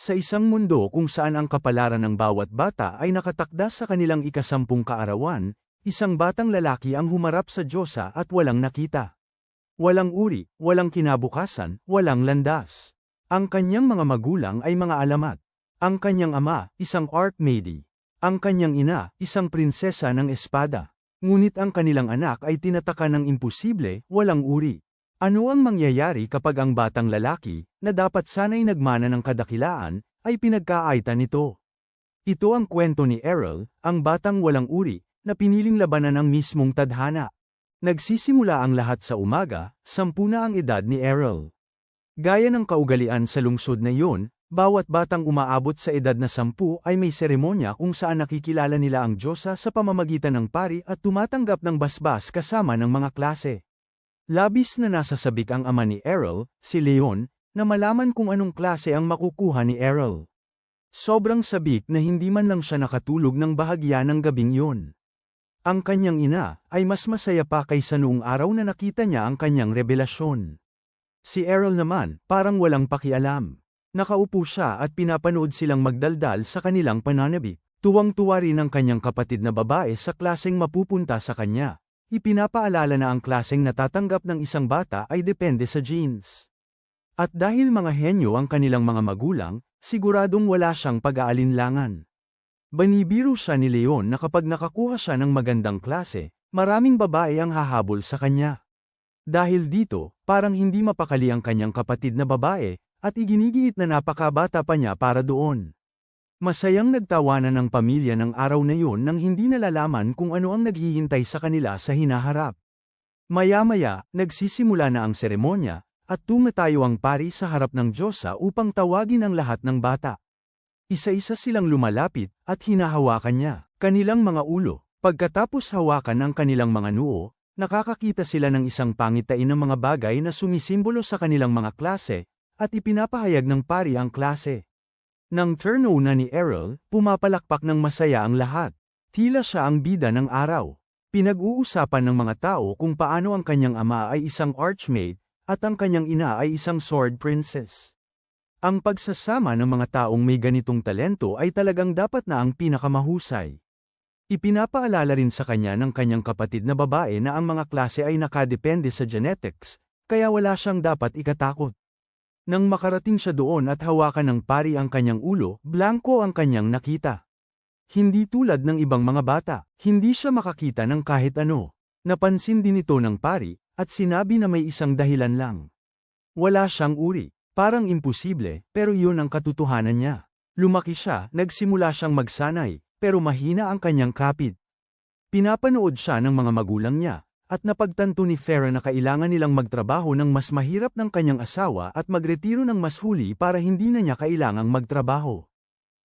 Sa isang mundo kung saan ang kapalaran ng bawat bata ay nakatakda sa kanilang ikasampung kaarawan, isang batang lalaki ang humarap sa Diyosa at walang nakita. Walang uri, walang kinabukasan, walang landas. Ang kanyang mga magulang ay mga alamat. Ang kanyang ama, isang archmage. Ang kanyang ina, isang prinsesa ng espada. Ngunit ang kanilang anak ay tinataka ng imposible, walang uri. Ano ang mangyayari kapag ang batang lalaki, na dapat sana'y nagmana ng kadakilaan, ay pinagkaaitan nito? Ito ang kwento ni Errol, ang batang walang uri, na piniling labanan ng mismong tadhana. Nagsisimula ang lahat sa umaga, 10 na ang edad ni Errol. Gaya ng kaugalian sa lungsod na iyon, bawat batang umaabot sa edad na 10 ay may seremonya kung saan nakikilala nila ang Diyosa sa pamamagitan ng pari at tumatanggap ng basbas kasama ng mga klase. Labis na nasasabik ang ama ni Errol, si Leon, na malaman kung anong klase ang makukuha ni Errol. Sobrang sabik na hindi man lang siya nakatulog ng bahagya ng gabing iyon. Ang kanyang ina ay mas masaya pa kaysa noong araw na nakita niya ang kanyang revelasyon. Si Errol naman, parang walang pakialam. Nakaupo siya at pinapanood silang magdaldal sa kanilang pananabik. Tuwang-tuwa rin ang kanyang kapatid na babae sa klaseng mapupunta sa kanya. Ipinapaalala na ang klaseng natatanggap ng isang bata ay depende sa genes. At dahil mga henyo ang kanilang mga magulang, siguradong wala siyang pag-aalinlangan. Banibiro siya ni Leon na kapag nakakuha siya ng magandang klase, maraming babae ang hahabol sa kanya. Dahil dito, parang hindi mapakali ang kanyang kapatid na babae, at iginigiit na napakabata pa niya para doon. Masayang nagtawanan ng pamilya ng araw na yun nang hindi nalalaman kung ano ang naghihintay sa kanila sa hinaharap. Maya-maya, nagsisimula na ang seremonya, at tumatayo ang pari sa harap ng Diyosa upang tawagin ang lahat ng bata. Isa-isa silang lumalapit, at hinahawakan niya, kanilang mga ulo. Pagkatapos hawakan ang kanilang mga noo, nakakakita sila ng isang pangitain ng mga bagay na sumisimbolo sa kanilang mga klase, at ipinapahayag ng pari ang klase. Nang turno na ni Errol, pumapalakpak ng masaya ang lahat. Tila siya ang bida ng araw. Pinag-uusapan ng mga tao kung paano ang kanyang ama ay isang archmage, at ang kanyang ina ay isang sword princess. Ang pagsasama ng mga taong may ganitong talento ay talagang dapat na ang pinakamahusay. Ipinapaalala rin sa kanya ng kanyang kapatid na babae na ang mga klase ay nakadepende sa genetics, kaya wala siyang dapat ikatakot. Nang makarating siya doon at hawakan ng pari ang kanyang ulo, blanko ang kanyang nakita. Hindi tulad ng ibang mga bata, hindi siya makakita ng kahit ano. Napansin din ito ng pari, at sinabi na may isang dahilan lang. Wala siyang uri, parang imposible, pero iyon ang katotohanan niya. Lumaki siya, nagsimula siyang magsanay, pero mahina ang kanyang kapit. Pinapanood siya ng mga magulang niya. At napagtanto ni Farah na kailangan nilang magtrabaho ng mas mahirap ng kanyang asawa at magretiro ng mas huli para hindi na niya kailangang magtrabaho.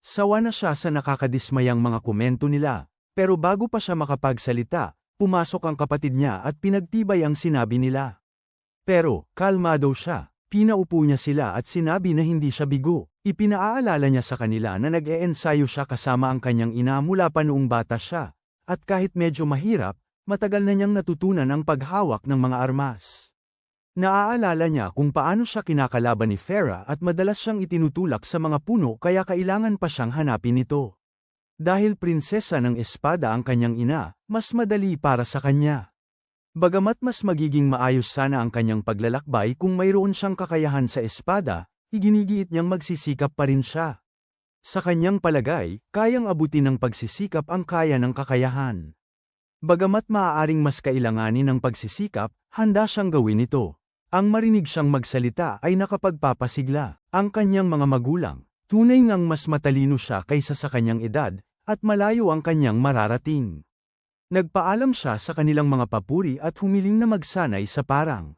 Sawa na siya sa nakakadismayang mga komento nila, pero bago pa siya makapagsalita, pumasok ang kapatid niya at pinagtibay ang sinabi nila. Pero, kalmado siya, pinaupo niya sila at sinabi na hindi siya bigo. Ipinaalala niya sa kanila na nag-e-ensayo siya kasama ang kanyang ina mula pa noong bata siya, at kahit medyo mahirap, matagal na niyang natutunan ang paghawak ng mga armas. Naaalala niya kung paano siya kinakalaban ni Farah at madalas siyang itinutulak sa mga puno kaya kailangan pa siyang hanapin ito. Dahil prinsesa ng espada ang kanyang ina, mas madali para sa kanya. Bagamat mas magiging maayos sana ang kanyang paglalakbay kung mayroon siyang kakayahan sa espada, iginigiit niyang magsisikap pa rin siya. Sa kanyang palagay, kayang abutin ng pagsisikap ang kaya ng kakayahan. Bagamat maaaring mas kailanganin ng pagsisikap, handa siyang gawin ito. Ang marinig siyang magsalita ay nakapagpapasigla. Ang kanyang mga magulang, tunay ngang mas matalino siya kaysa sa kanyang edad, at malayo ang kanyang mararating. Nagpaalam siya sa kanilang mga papuri at humiling na magsanay sa parang.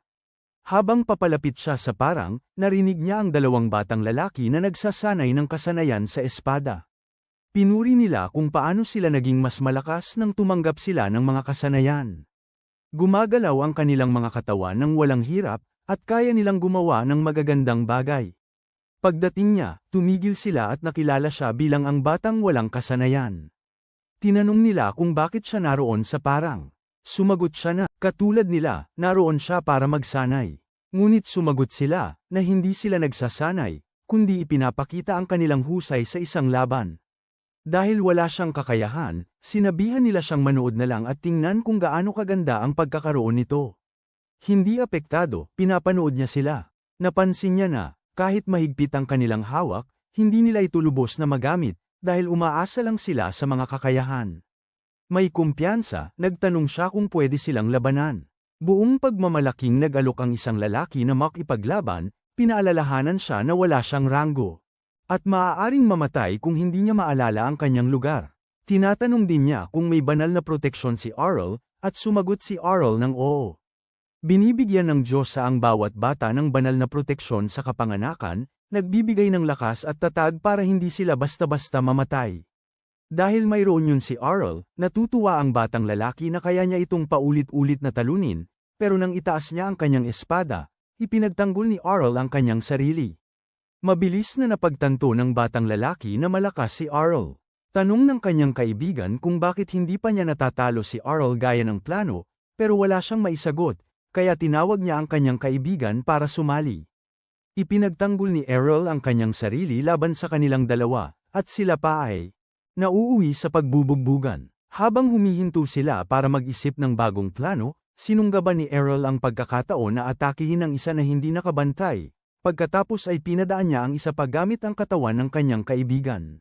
Habang papalapit siya sa parang, narinig niya ang dalawang batang lalaki na nagsasanay ng kasanayan sa espada. Pinuri nila kung paano sila naging mas malakas nang tumanggap sila ng mga kasanayan. Gumagalaw ang kanilang mga katawan ng walang hirap, at kaya nilang gumawa ng magagandang bagay. Pagdating niya, tumigil sila at nakilala siya bilang ang batang walang kasanayan. Tinanong nila kung bakit siya naroon sa parang. Sumagot siya na, katulad nila, naroon siya para magsanay. Ngunit sumagot sila, na hindi sila nagsasanay, kundi ipinapakita ang kanilang husay sa isang laban. Dahil wala siyang kakayahan, sinabihan nila siyang manood na lang at tingnan kung gaano kaganda ang pagkakaroon nito. Hindi apektado, pinapanood niya sila. Napansin niya na, kahit mahigpit ang kanilang hawak, hindi nila ito lubos na magamit, dahil umaasa lang sila sa mga kakayahan. May kumpiyansa, nagtanong siya kung pwede silang labanan. Buong pagmamalaking nag-alok ang isang lalaki na makipaglaban, pinaalalahanan siya na wala siyang ranggo. At maaaring mamatay kung hindi niya maalala ang kanyang lugar. Tinatanong din niya kung may banal na proteksyon si Arl, at sumagot si Arl ng oo. Binibigyan ng Diyos ang bawat bata ng banal na proteksyon sa kapanganakan, nagbibigay ng lakas at tatag para hindi sila basta-basta mamatay. Dahil mayroon yun si Arl, natutuwa ang batang lalaki na kaya niya itong paulit-ulit na talunin, pero nang itaas niya ang kanyang espada, ipinagtanggol ni Arl ang kanyang sarili. Mabilis na napagtanto ng batang lalaki na malakas si Arl. Tanong ng kanyang kaibigan kung bakit hindi pa niya natatalo si Arl gaya ng plano, pero wala siyang maisagot, kaya tinawag niya ang kanyang kaibigan para sumali. Ipinagtanggol ni Errol ang kanyang sarili laban sa kanilang dalawa, at sila pa ay nauuwi sa pagbubugbugan. Habang humihinto sila para mag-isip ng bagong plano, sinunggaban ni Errol ang pagkakataon na atakihin ang isa na hindi nakabantay. Pagkatapos ay pinadaan niya ang isa pa gamit ang katawan ng kanyang kaibigan.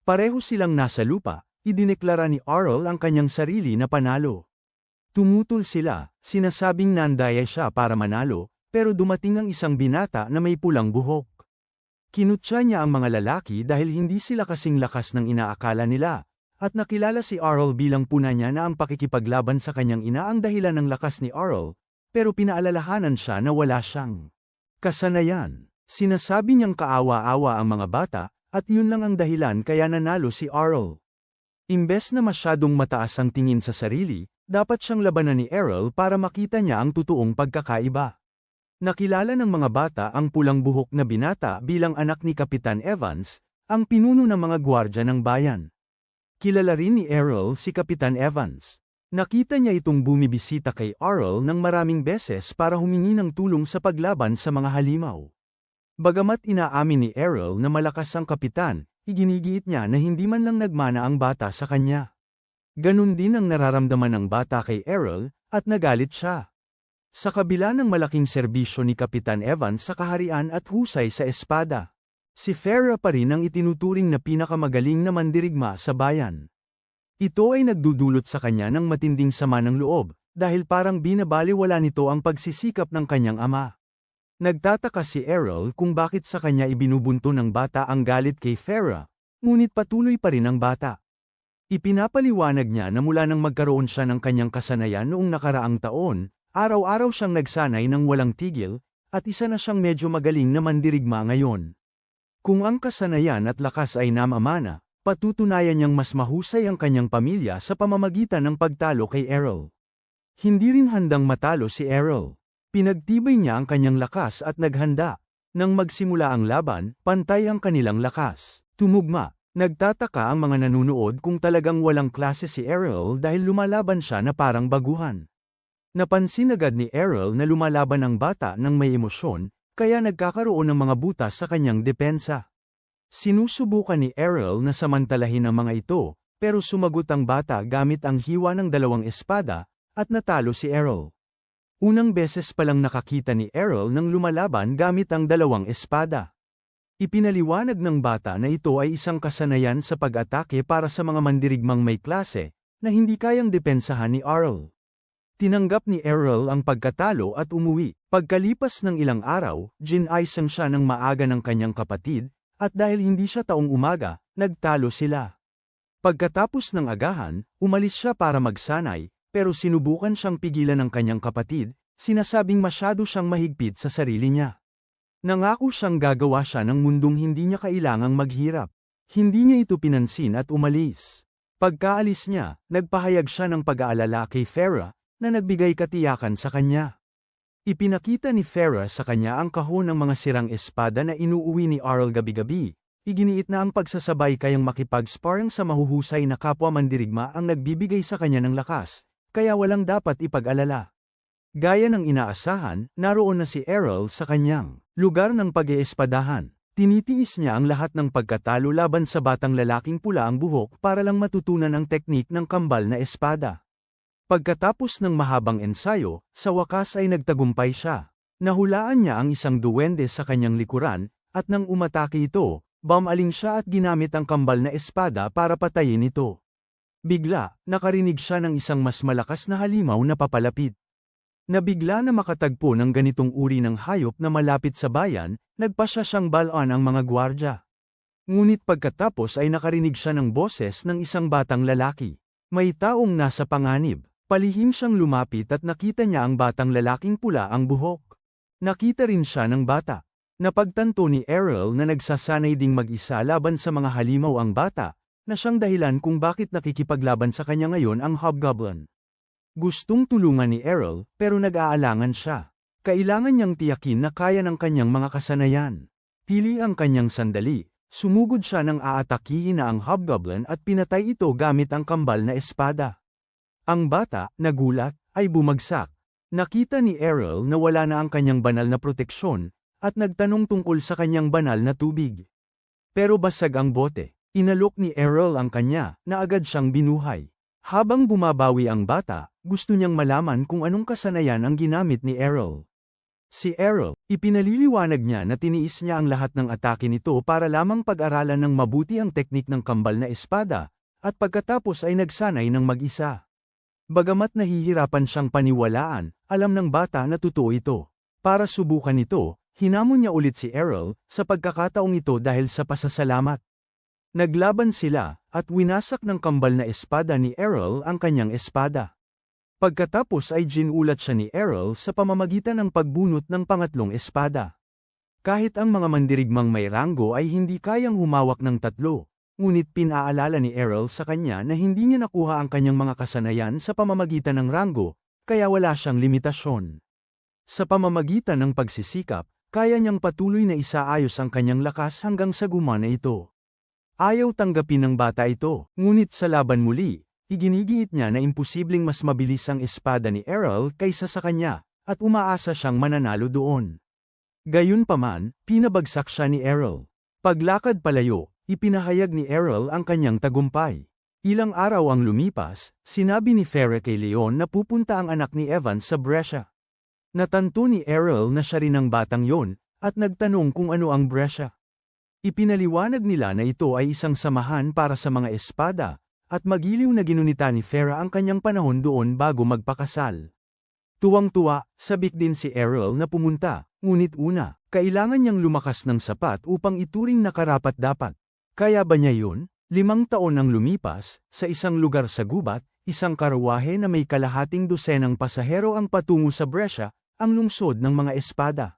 Pareho silang nasa lupa, idineklara ni Arl ang kanyang sarili na panalo. Tumutol sila, sinasabing nandaya siya para manalo, pero dumating ang isang binata na may pulang buhok. Kinutya niya ang mga lalaki dahil hindi sila kasing lakas ng inaakala nila, at nakilala si Arl bilang puna niya na ang pakikipaglaban sa kanyang ina ang dahilan ng lakas ni Arl, pero pinaalalahanan siya na wala siyang kasanayan. Sinasabi niyang kaawa-awa ang mga bata, at yun lang ang dahilan kaya nanalo si Arl. Imbes na masyadong mataas ang tingin sa sarili, dapat siyang labanan ni Errol para makita niya ang totoong pagkakaiba. Nakilala ng mga bata ang pulang buhok na binata bilang anak ni Kapitan Evans, ang pinuno ng mga gwardya ng bayan. Kilala rin ni Errol si Kapitan Evans. Nakita niya itong bumibisita kay Arl ng maraming beses para humingi ng tulong sa paglaban sa mga halimaw. Bagamat inaamin ni Errol na malakas ang kapitan, iginigiit niya na hindi man lang nagmana ang bata sa kanya. Ganun din ang nararamdaman ng bata kay Errol, at nagalit siya. Sa kabila ng malaking serbisyo ni Kapitan Evans sa kaharian at husay sa espada, si Farah pa rin ang itinuturing na pinakamagaling na mandirigma sa bayan. Ito ay nagdudulot sa kanya ng matinding sama ng loob, dahil parang binabaliwala nito ang pagsisikap ng kanyang ama. Nagtataka si Errol kung bakit sa kanya ibinubunto ng bata ang galit kay Farah, ngunit patuloy pa rin ang bata. Ipinapaliwanag niya na mula nang magkaroon siya ng kanyang kasanayan noong nakaraang taon, araw-araw siyang nagsanay ng walang tigil, at isa na siyang medyo magaling na mandirigma ngayon. Kung ang kasanayan at lakas ay namamana, patutunayan niyang mas mahusay ang kanyang pamilya sa pamamagitan ng pagtalo kay Errol. Hindi rin handang matalo si Errol. Pinagtibay niya ang kanyang lakas at naghanda. Nang magsimula ang laban, pantay ang kanilang lakas. Tumugma. Nagtataka ang mga nanunood kung talagang walang klase si Errol dahil lumalaban siya na parang baguhan. Napansin agad ni Errol na lumalaban ang bata ng may emosyon, kaya nagkakaroon ng mga butas sa kanyang depensa. Sinusubukan ni Errol na samantalahin ang mga ito, pero sumagot ang bata gamit ang hiwa ng dalawang espada, at natalo si Errol. Unang beses palang nakakita ni Errol ng lumalaban gamit ang dalawang espada. Ipinaliwanag ng bata na ito ay isang kasanayan sa pag-atake para sa mga mandirigmang may klase, na hindi kayang depensahan ni Errol. Tinanggap ni Errol ang pagkatalo at umuwi. Pagkalipas ng ilang araw, ginaisang siya ng maaga ng kanyang kapatid, at dahil hindi siya taong umaga, nagtalo sila. Pagkatapos ng agahan, umalis siya para magsanay, pero sinubukan siyang pigilan ng kanyang kapatid, sinasabing masyado siyang mahigpit sa sarili niya. Nangako siyang gagawa siya ng mundong hindi niya kailangang maghirap. Hindi niya ito pinansin at umalis. Pagkaalis niya, nagpahayag siya ng pag-aalala kay Farah, na nagbigay katiyakan sa kanya. Ipinakita ni Farah sa kanya ang kahon ng mga sirang espada na inuuwi ni Arl gabi-gabi. Iginiit na ang pagsasabay kayang makipag-sparring sa mahuhusay na kapwa mandirigma ang nagbibigay sa kanya ng lakas, kaya walang dapat ipag-alala. Gaya ng inaasahan, naroon na si Errol sa kanyang lugar ng pag-eespadahan. Tinitiis niya ang lahat ng pagkatalo laban sa batang lalaking pula ang buhok para lang matutunan ang teknik ng kambal na espada. Pagkatapos ng mahabang ensayo, sa wakas ay nagtagumpay siya. Nahulaan niya ang isang duwende sa kanyang likuran, at nang umatake ito, bumaling siya at ginamit ang kambal na espada para patayin ito. Bigla, nakarinig siya ng isang mas malakas na halimaw na papalapit. Nabigla na makatagpo ng ganitong uri ng hayop na malapit sa bayan, nagpasya siyang balaan ang mga gwardya. Ngunit pagkatapos ay nakarinig siya ng boses ng isang batang lalaki. May taong nasa panganib. Palihim siyang lumapit at nakita niya ang batang lalaking pula ang buhok. Nakita rin siya ng bata. Napagtanto ni Errol na nagsasanay ding mag-isa laban sa mga halimaw ang bata, na siyang dahilan kung bakit nakikipaglaban sa kanya ngayon ang Hobgoblin. Gustong tulungan ni Errol, pero nag-aalangan siya. Kailangan niyang tiyakin na kaya ng kanyang mga kasanayan. Pili ang kanyang sandali, sumugod siya ng aatakihin na ang Hobgoblin at pinatay ito gamit ang kambal na espada. Ang bata, nagulat, ay bumagsak. Nakita ni Errol na wala na ang kanyang banal na proteksyon, at nagtanong tungkol sa kanyang banal na tubig. Pero basag ang bote. Inalok ni Errol ang kanya, na agad siyang binuhay. Habang bumabawi ang bata, gusto niyang malaman kung anong kasanayan ang ginamit ni Errol. Si Errol, ipinaliliwanag niya na tiniis niya ang lahat ng atake nito para lamang pag-aralan ng mabuti ang teknik ng kambal na espada, at pagkatapos ay nagsanay ng mag-isa. Bagamat nahihirapan siyang paniwalaan, alam ng bata na totoo ito. Para subukan ito, hinamon niya ulit si Errol, sa pagkakataong ito dahil sa pasasalamat. Naglaban sila, at winasak ng kambal na espada ni Errol ang kanyang espada. Pagkatapos ay ginulat siya ni Errol sa pamamagitan ng pagbunot ng pangatlong espada. Kahit ang mga mandirigmang may ranggo ay hindi kayang humawak ng tatlo, ngunit pinaalala ni Errol sa kanya na hindi niya nakuha ang kanyang mga kasanayan sa pamamagitan ng ranggo, kaya wala siyang limitasyon. Sa pamamagitan ng pagsisikap, kaya niyang patuloy na isaayos ang kanyang lakas hanggang sa gumana ito. Ayaw tanggapin ng bata ito, ngunit sa laban muli, iginigiit niya na imposibleng mas mabilis ang espada ni Errol kaysa sa kanya, at umaasa siyang mananalo doon. Gayunpaman, pinabagsak siya ni Errol. Paglakad palayo, ipinahayag ni Errol ang kanyang tagumpay. Ilang araw ang lumipas, sinabi ni Fera kay Leon na pupunta ang anak ni Evan sa Brescia. Natanto ni Errol na siya rin ang batang yon, at nagtanong kung ano ang Brescia. Ipinaliwanag nila na ito ay isang samahan para sa mga espada, at magiliw na ginunita ni Fera ang kanyang panahon doon bago magpakasal. Tuwang-tuwa, sabik din si Errol na pumunta, ngunit una, kailangan niyang lumakas ng sapat upang ituring na karapat-dapat. Kaya ba niya yun? 5 taon ang lumipas, sa isang lugar sa gubat, isang karwahe na may kalahating dosenang pasahero ang patungo sa Brescia, ang lungsod ng mga espada.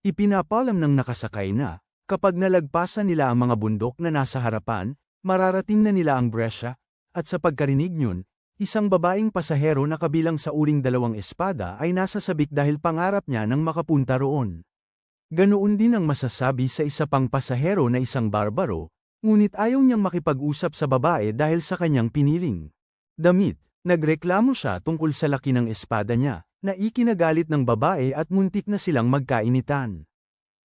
Ipinapalam ng nakasakay na, kapag nalagpasan nila ang mga bundok na nasa harapan, mararating na nila ang Brescia, at sa pagkarinig niyon, isang babaeng pasahero na kabilang sa uring 2 espada ay nasa sabik dahil pangarap niya nang makapunta roon. Ganoon din ang masasabi sa isa pang pasahero na isang barbaro, ngunit ayaw niyang makipag-usap sa babae dahil sa kanyang piniling damit. Nagreklamo siya tungkol sa laki ng espada niya, na ikinagalit ng babae at muntik na silang magkainitan.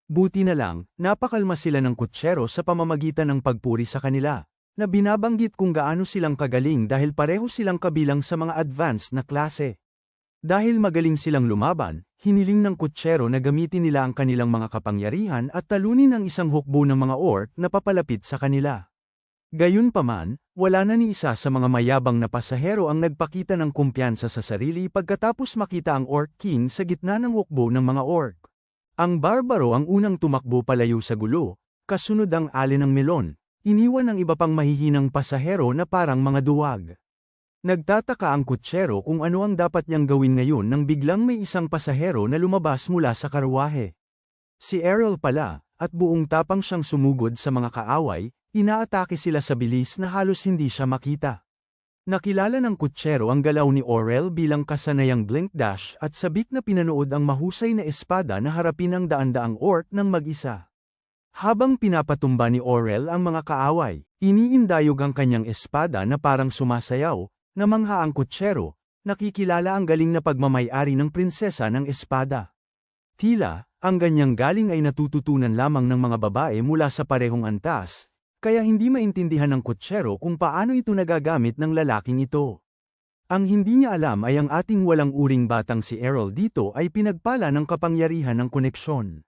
Buti na lang, napakalma sila ng kutsero sa pamamagitan ng pagpuri sa kanila, na binabanggit kung gaano silang kagaling dahil pareho silang kabilang sa mga advanced na klase. Dahil magaling silang lumaban, hiniling ng kutsero na gamitin nila ang kanilang mga kapangyarihan at talunin ang isang hukbo ng mga orc na papalapit sa kanila. Gayunpaman, wala na ni isa sa mga mayabang na pasahero ang nagpakita ng kumpiyansa sa sarili pagkatapos makita ang Orc King sa gitna ng hukbo ng mga orc. Ang barbaro ang unang tumakbo palayo sa gulo, kasunod ang alin ng melon, iniwan ang iba pang mahihinang pasahero na parang mga duwag. Nagtataka ang kutsero kung ano ang dapat niyang gawin ngayon nang biglang may isang pasahero na lumabas mula sa karwahe. Si Errol pala, at buong tapang siyang sumugod sa mga kaaway, inaatake sila sa bilis na halos hindi siya makita. Nakilala ng kutsero ang galaw ni Orel bilang kasanayang blink dash at sabik na pinanood ang mahusay na espada na harapin ang daan-daang orc ng mag-isa. Habang pinapatumba ni Orel ang mga kaaway, iniindayog ang kanyang espada na parang sumasayaw, namangha ang kutsero, nakikilala ang galing na pagmamay-ari ng prinsesa ng espada. Tila, ang ganyang galing ay natututunan lamang ng mga babae mula sa parehong antas, kaya hindi maintindihan ng kutsero kung paano ito nagagamit ng lalaking ito. Ang hindi niya alam ay ang ating walang uring batang si Errol dito ay pinagpala ng kapangyarihan ng koneksyon.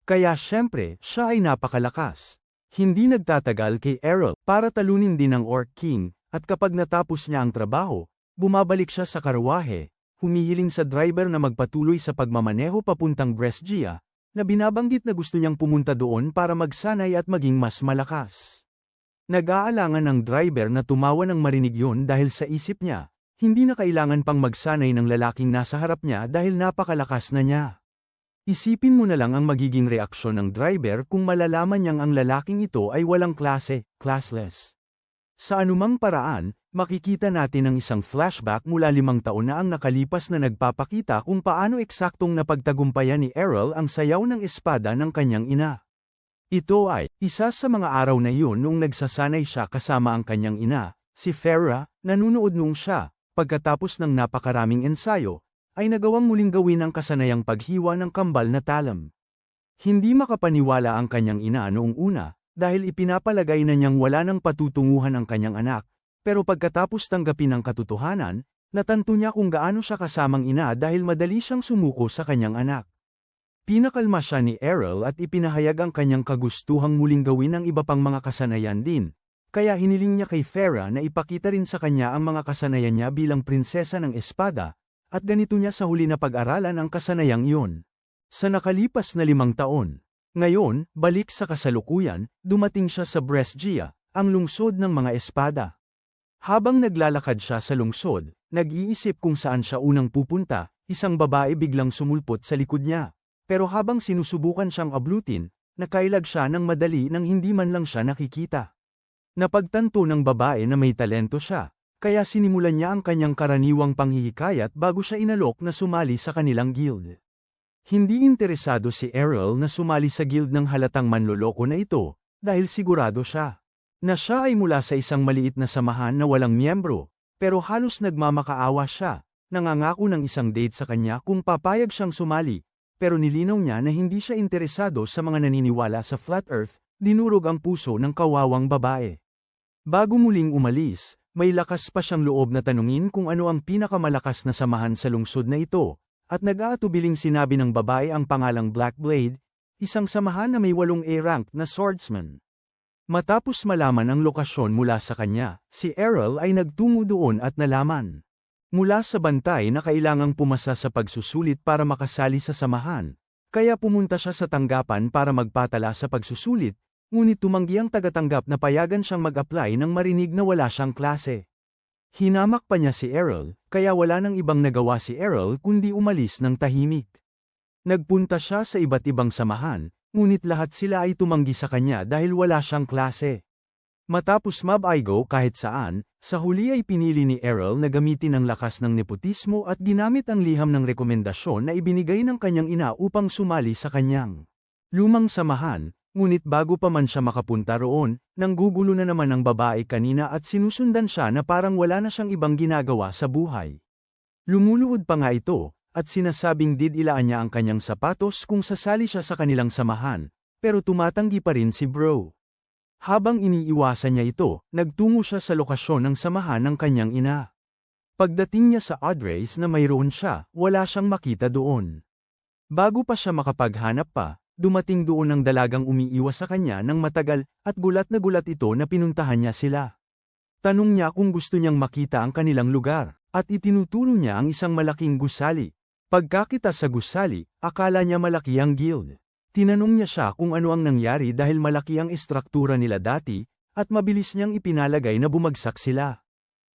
Kaya syempre, siya ay napakalakas. Hindi nagtatagal kay Errol para talunin din ang Orc King, at kapag natapos niya ang trabaho, bumabalik siya sa karwahe, humihiling sa driver na magpatuloy sa pagmamaneho papuntang Brescia, na binabanggit na gusto niyang pumunta doon para magsanay at maging mas malakas. Nag-aalangan ang driver na tumawa nang marinig yun dahil sa isip niya, hindi na kailangan pang magsanay ng lalaking nasa harap niya dahil napakalakas na niya. Isipin mo na lang ang magiging reaksyon ng driver kung malalaman niyang ang lalaking ito ay walang klase, classless. Sa anumang paraan, makikita natin ang isang flashback mula 5 taon na ang nakalipas na nagpapakita kung paano eksaktong napagtagumpayan ni Errol ang sayaw ng espada ng kanyang ina. Ito ay isa sa mga araw na iyon noong nagsasanay siya kasama ang kanyang ina, si Farah, nanunood noong siya, pagkatapos ng napakaraming ensayo, ay nagawang muling gawin ang kasanayang paghiwa ng kambal na talam. Hindi makapaniwala ang kanyang ina noong una, dahil ipinapalagay na niyang wala nang patutunguhan ang kanyang anak, pero pagkatapos tanggapin ang katotohanan, natanto niya kung gaano siya kasamang ina dahil madali siyang sumuko sa kanyang anak. Pinakalma siya ni Errol at ipinahayag ang kanyang kagustuhang muling gawin ang iba pang mga kasanayan din, kaya hiniling niya kay Farah na ipakita rin sa kanya ang mga kasanayan niya bilang prinsesa ng espada, at ganito niya sa huli na pag-aralan ang kasanayang iyon. Sa nakalipas na 5 taon, ngayon, balik sa kasalukuyan, dumating siya sa Brescia, ang lungsod ng mga espada. Habang naglalakad siya sa lungsod, nag-iisip kung saan siya unang pupunta, isang babae biglang sumulpot sa likod niya. Pero habang sinusubukan siyang ablutin, nakailag siya ng madali nang hindi man lang siya nakikita. Napagtanto ng babae na may talento siya, kaya sinimulan niya ang kanyang karaniwang panghihikayat bago siya inalok na sumali sa kanilang guild. Hindi interesado si Errol na sumali sa guild ng halatang manloloko na ito, dahil sigurado siya na siya ay mula sa isang maliit na samahan na walang miyembro, pero halos nagmamakaawa siya, nangangako ng isang date sa kanya kung papayag siyang sumali, pero nilinaw niya na hindi siya interesado sa mga naniniwala sa Flat Earth, dinurog ang puso ng kawawang babae. Bago muling umalis, may lakas pa siyang loob na tanungin kung ano ang pinakamalakas na samahan sa lungsod na ito, at nag-aatubiling sinabi ng babae ang pangalang Black Blade, isang samahan na may 8 A-rank na swordsman. Matapos malaman ang lokasyon mula sa kanya, si Errol ay nagtungo doon at nalaman mula sa bantay na kailangang pumasa sa pagsusulit para makasali sa samahan, kaya pumunta siya sa tanggapan para magpatala sa pagsusulit, ngunit tumanggi ang tagatanggap na payagan siyang mag-apply nang marinig na wala siyang klase. Hinamak pa niya si Errol, kaya wala nang ibang nagawa si Errol kundi umalis ng tahimik. Nagpunta siya sa iba't ibang samahan, ngunit lahat sila ay tumanggi sa kanya dahil wala siyang klase. Matapos mabaigo kahit saan, sa huli ay pinili ni Errol na gamitin ang lakas ng nepotismo at ginamit ang liham ng rekomendasyon na ibinigay ng kanyang ina upang sumali sa kanyang lumang samahan. Ngunit bago pa man siya makapunta roon, nanggugulo na naman ang babae kanina at sinusundan siya na parang wala na siyang ibang ginagawa sa buhay. Lumuluhod pa nga ito, at sinasabing didilaan niya ang kanyang sapatos kung sasali siya sa kanilang samahan, pero tumatanggi pa rin si Bro. Habang iniiwasan niya ito, nagtungo siya sa lokasyon ng samahan ng kanyang ina. Pagdating niya sa address na mayroon siya, wala siyang makita doon. Bago pa siya makapaghanap pa, dumating doon ang dalagang umiiwas sa kanya ng matagal, at gulat na gulat ito na pinuntahan niya sila. Tanong niya kung gusto niyang makita ang kanilang lugar, at itinuturo niya ang isang malaking gusali. Pagkakita sa gusali, akala niya malaki ang guild. Tinanong niya siya kung ano ang nangyari dahil malaki ang estruktura nila dati, at mabilis niyang ipinalagay na bumagsak sila.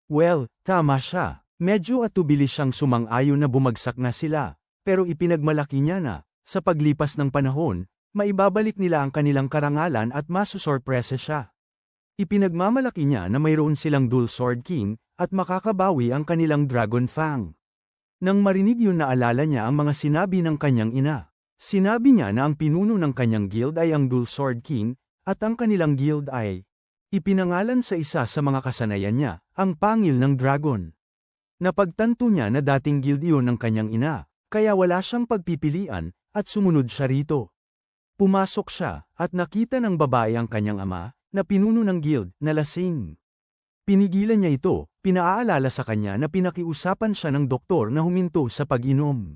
Well, tama siya. Medyo atubili siyang sumang-ayon na bumagsak na sila, pero ipinagmalaki niya na, sa paglipas ng panahon, maibabalik nila ang kanilang karangalan at masusorpresa siya. Ipinagmamalaki niya na mayroon silang Dual Sword King, at makakabawi ang kanilang Dragon Fang. Nang marinig yun naalala niya ang mga sinabi ng kanyang ina. Sinabi niya na ang pinuno ng kanyang guild ay ang Dual Sword King, at ang kanilang guild ay ipinangalan sa isa sa mga kasanayan niya, ang Pangil ng Dragon. Napagtanto niya na dating guild iyon ng kanyang ina, kaya wala siyang pagpipilian, at sumunod siya rito. Pumasok siya, at nakita ng babae ang kanyang ama, na pinuno ng guild, na lasing. Pinigilan niya ito, pinaalala sa kanya na pinakiusapan siya ng doktor na huminto sa pag-inom.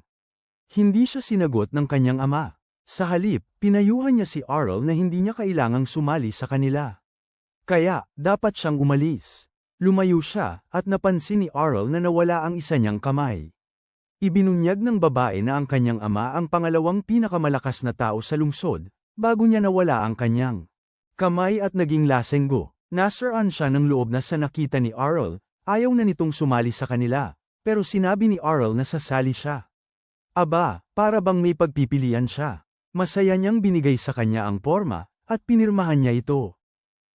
Hindi siya sinagot ng kanyang ama. Sa halip, pinayuhan niya si Arl na hindi niya kailangang sumali sa kanila. Kaya, dapat siyang umalis. Lumayo siya, at napansin ni Arl na nawala ang isa niyang kamay. Ibinunyag ng babae na ang kanyang ama ang pangalawang pinakamalakas na tao sa lungsod, bago niya nawala ang kanyang kamay at naging lasenggo. Nasiraan siya ng loob na sa nakita ni Arl, ayaw na nitong sumali sa kanila, pero sinabi ni Arl na sasali siya. Aba, para bang may pagpipilian siya. Masaya niyang binigay sa kanya ang porma, at pinirmahan niya ito.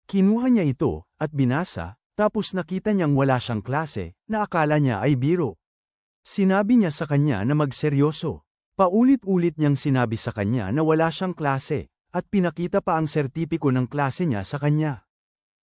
Kinuha niya ito, at binasa, tapos nakita niyang wala siyang klase, na akala niya ay biro. Sinabi niya sa kanya na magseryoso. Paulit-ulit niyang sinabi sa kanya na wala siyang klase, at pinakita pa ang sertipiko ng klase niya sa kanya.